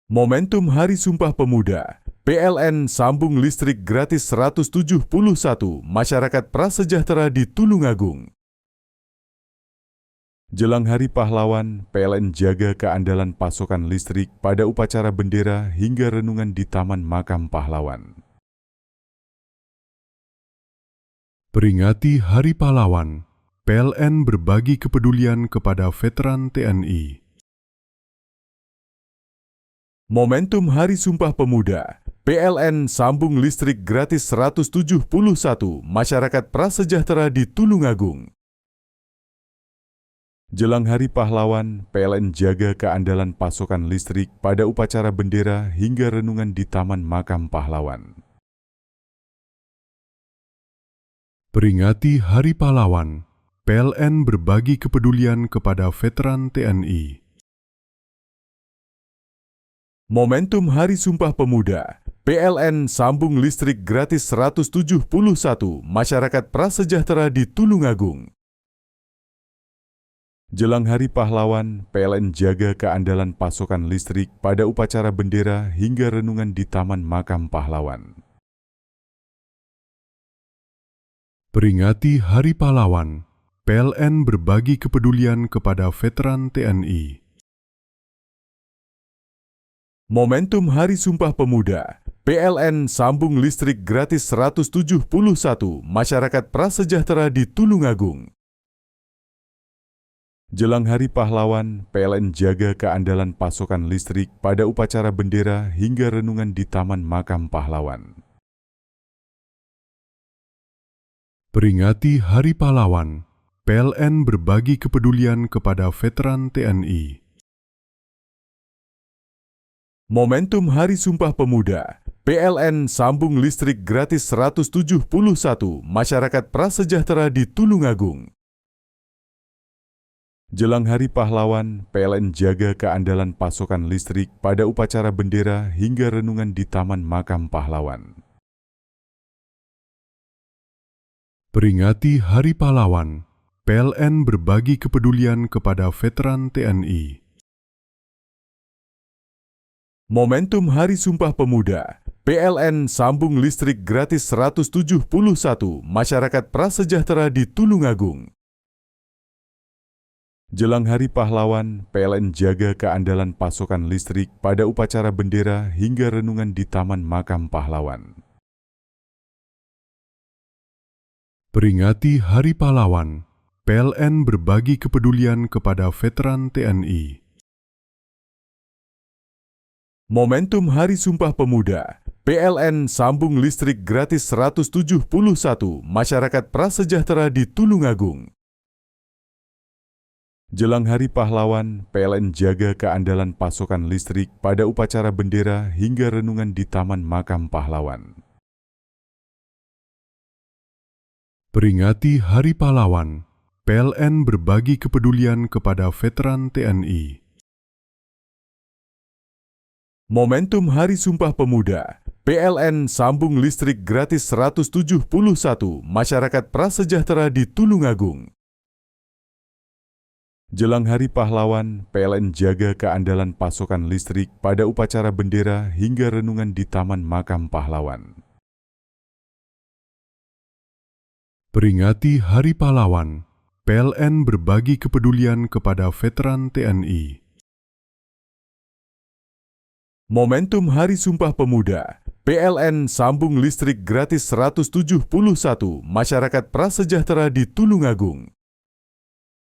Momentum Hari Sumpah Pemuda, PLN sambung listrik gratis 171 masyarakat prasejahtera di Tulungagung. Jelang Hari Pahlawan, PLN jaga keandalan pasokan listrik pada upacara bendera hingga renungan di Taman Makam Pahlawan. Peringati Hari Pahlawan, PLN berbagi kepedulian kepada veteran TNI. Momentum Hari Sumpah Pemuda, PLN sambung listrik gratis 171 masyarakat prasejahtera di Tulungagung. Jelang Hari Pahlawan, PLN jaga keandalan pasokan listrik pada upacara bendera hingga renungan di Taman Makam Pahlawan. Peringati Hari Pahlawan, PLN berbagi kepedulian kepada veteran TNI. Momentum Hari Sumpah Pemuda, PLN sambung listrik gratis 171 masyarakat prasejahtera di Tulungagung. Jelang Hari Pahlawan, PLN jaga keandalan pasokan listrik pada upacara bendera hingga renungan di Taman Makam Pahlawan. Peringati Hari Pahlawan, PLN berbagi kepedulian kepada veteran TNI. Momentum Hari Sumpah Pemuda, PLN sambung listrik gratis 171 masyarakat prasejahtera di Tulungagung. Jelang Hari Pahlawan, PLN jaga keandalan pasokan listrik pada upacara bendera hingga renungan di Taman Makam Pahlawan. Peringati Hari Pahlawan, PLN berbagi kepedulian kepada veteran TNI. Momentum Hari Sumpah Pemuda, PLN sambung listrik gratis 171 masyarakat prasejahtera di Tulungagung. Jelang Hari Pahlawan, PLN jaga keandalan pasokan listrik pada upacara bendera hingga renungan di Taman Makam Pahlawan. Peringati Hari Pahlawan, PLN berbagi kepedulian kepada veteran TNI. Momentum Hari Sumpah Pemuda, PLN sambung listrik gratis 171 masyarakat prasejahtera di Tulungagung. Jelang Hari Pahlawan, PLN jaga keandalan pasokan listrik pada upacara bendera hingga renungan di Taman Makam Pahlawan. Peringati Hari Pahlawan, PLN berbagi kepedulian kepada veteran TNI. Momentum Hari Sumpah Pemuda, PLN sambung listrik gratis 171 masyarakat prasejahtera di Tulungagung. Jelang Hari Pahlawan, PLN jaga keandalan pasokan listrik pada upacara bendera hingga renungan di Taman Makam Pahlawan. Peringati Hari Pahlawan, PLN berbagi kepedulian kepada veteran TNI. Momentum Hari Sumpah Pemuda, PLN sambung listrik gratis 171 masyarakat prasejahtera di Tulungagung. Jelang Hari Pahlawan, PLN jaga keandalan pasokan listrik pada upacara bendera hingga renungan di Taman Makam Pahlawan. Peringati Hari Pahlawan, PLN berbagi kepedulian kepada veteran TNI. Momentum Hari Sumpah Pemuda, PLN sambung listrik gratis 171 masyarakat prasejahtera di Tulungagung.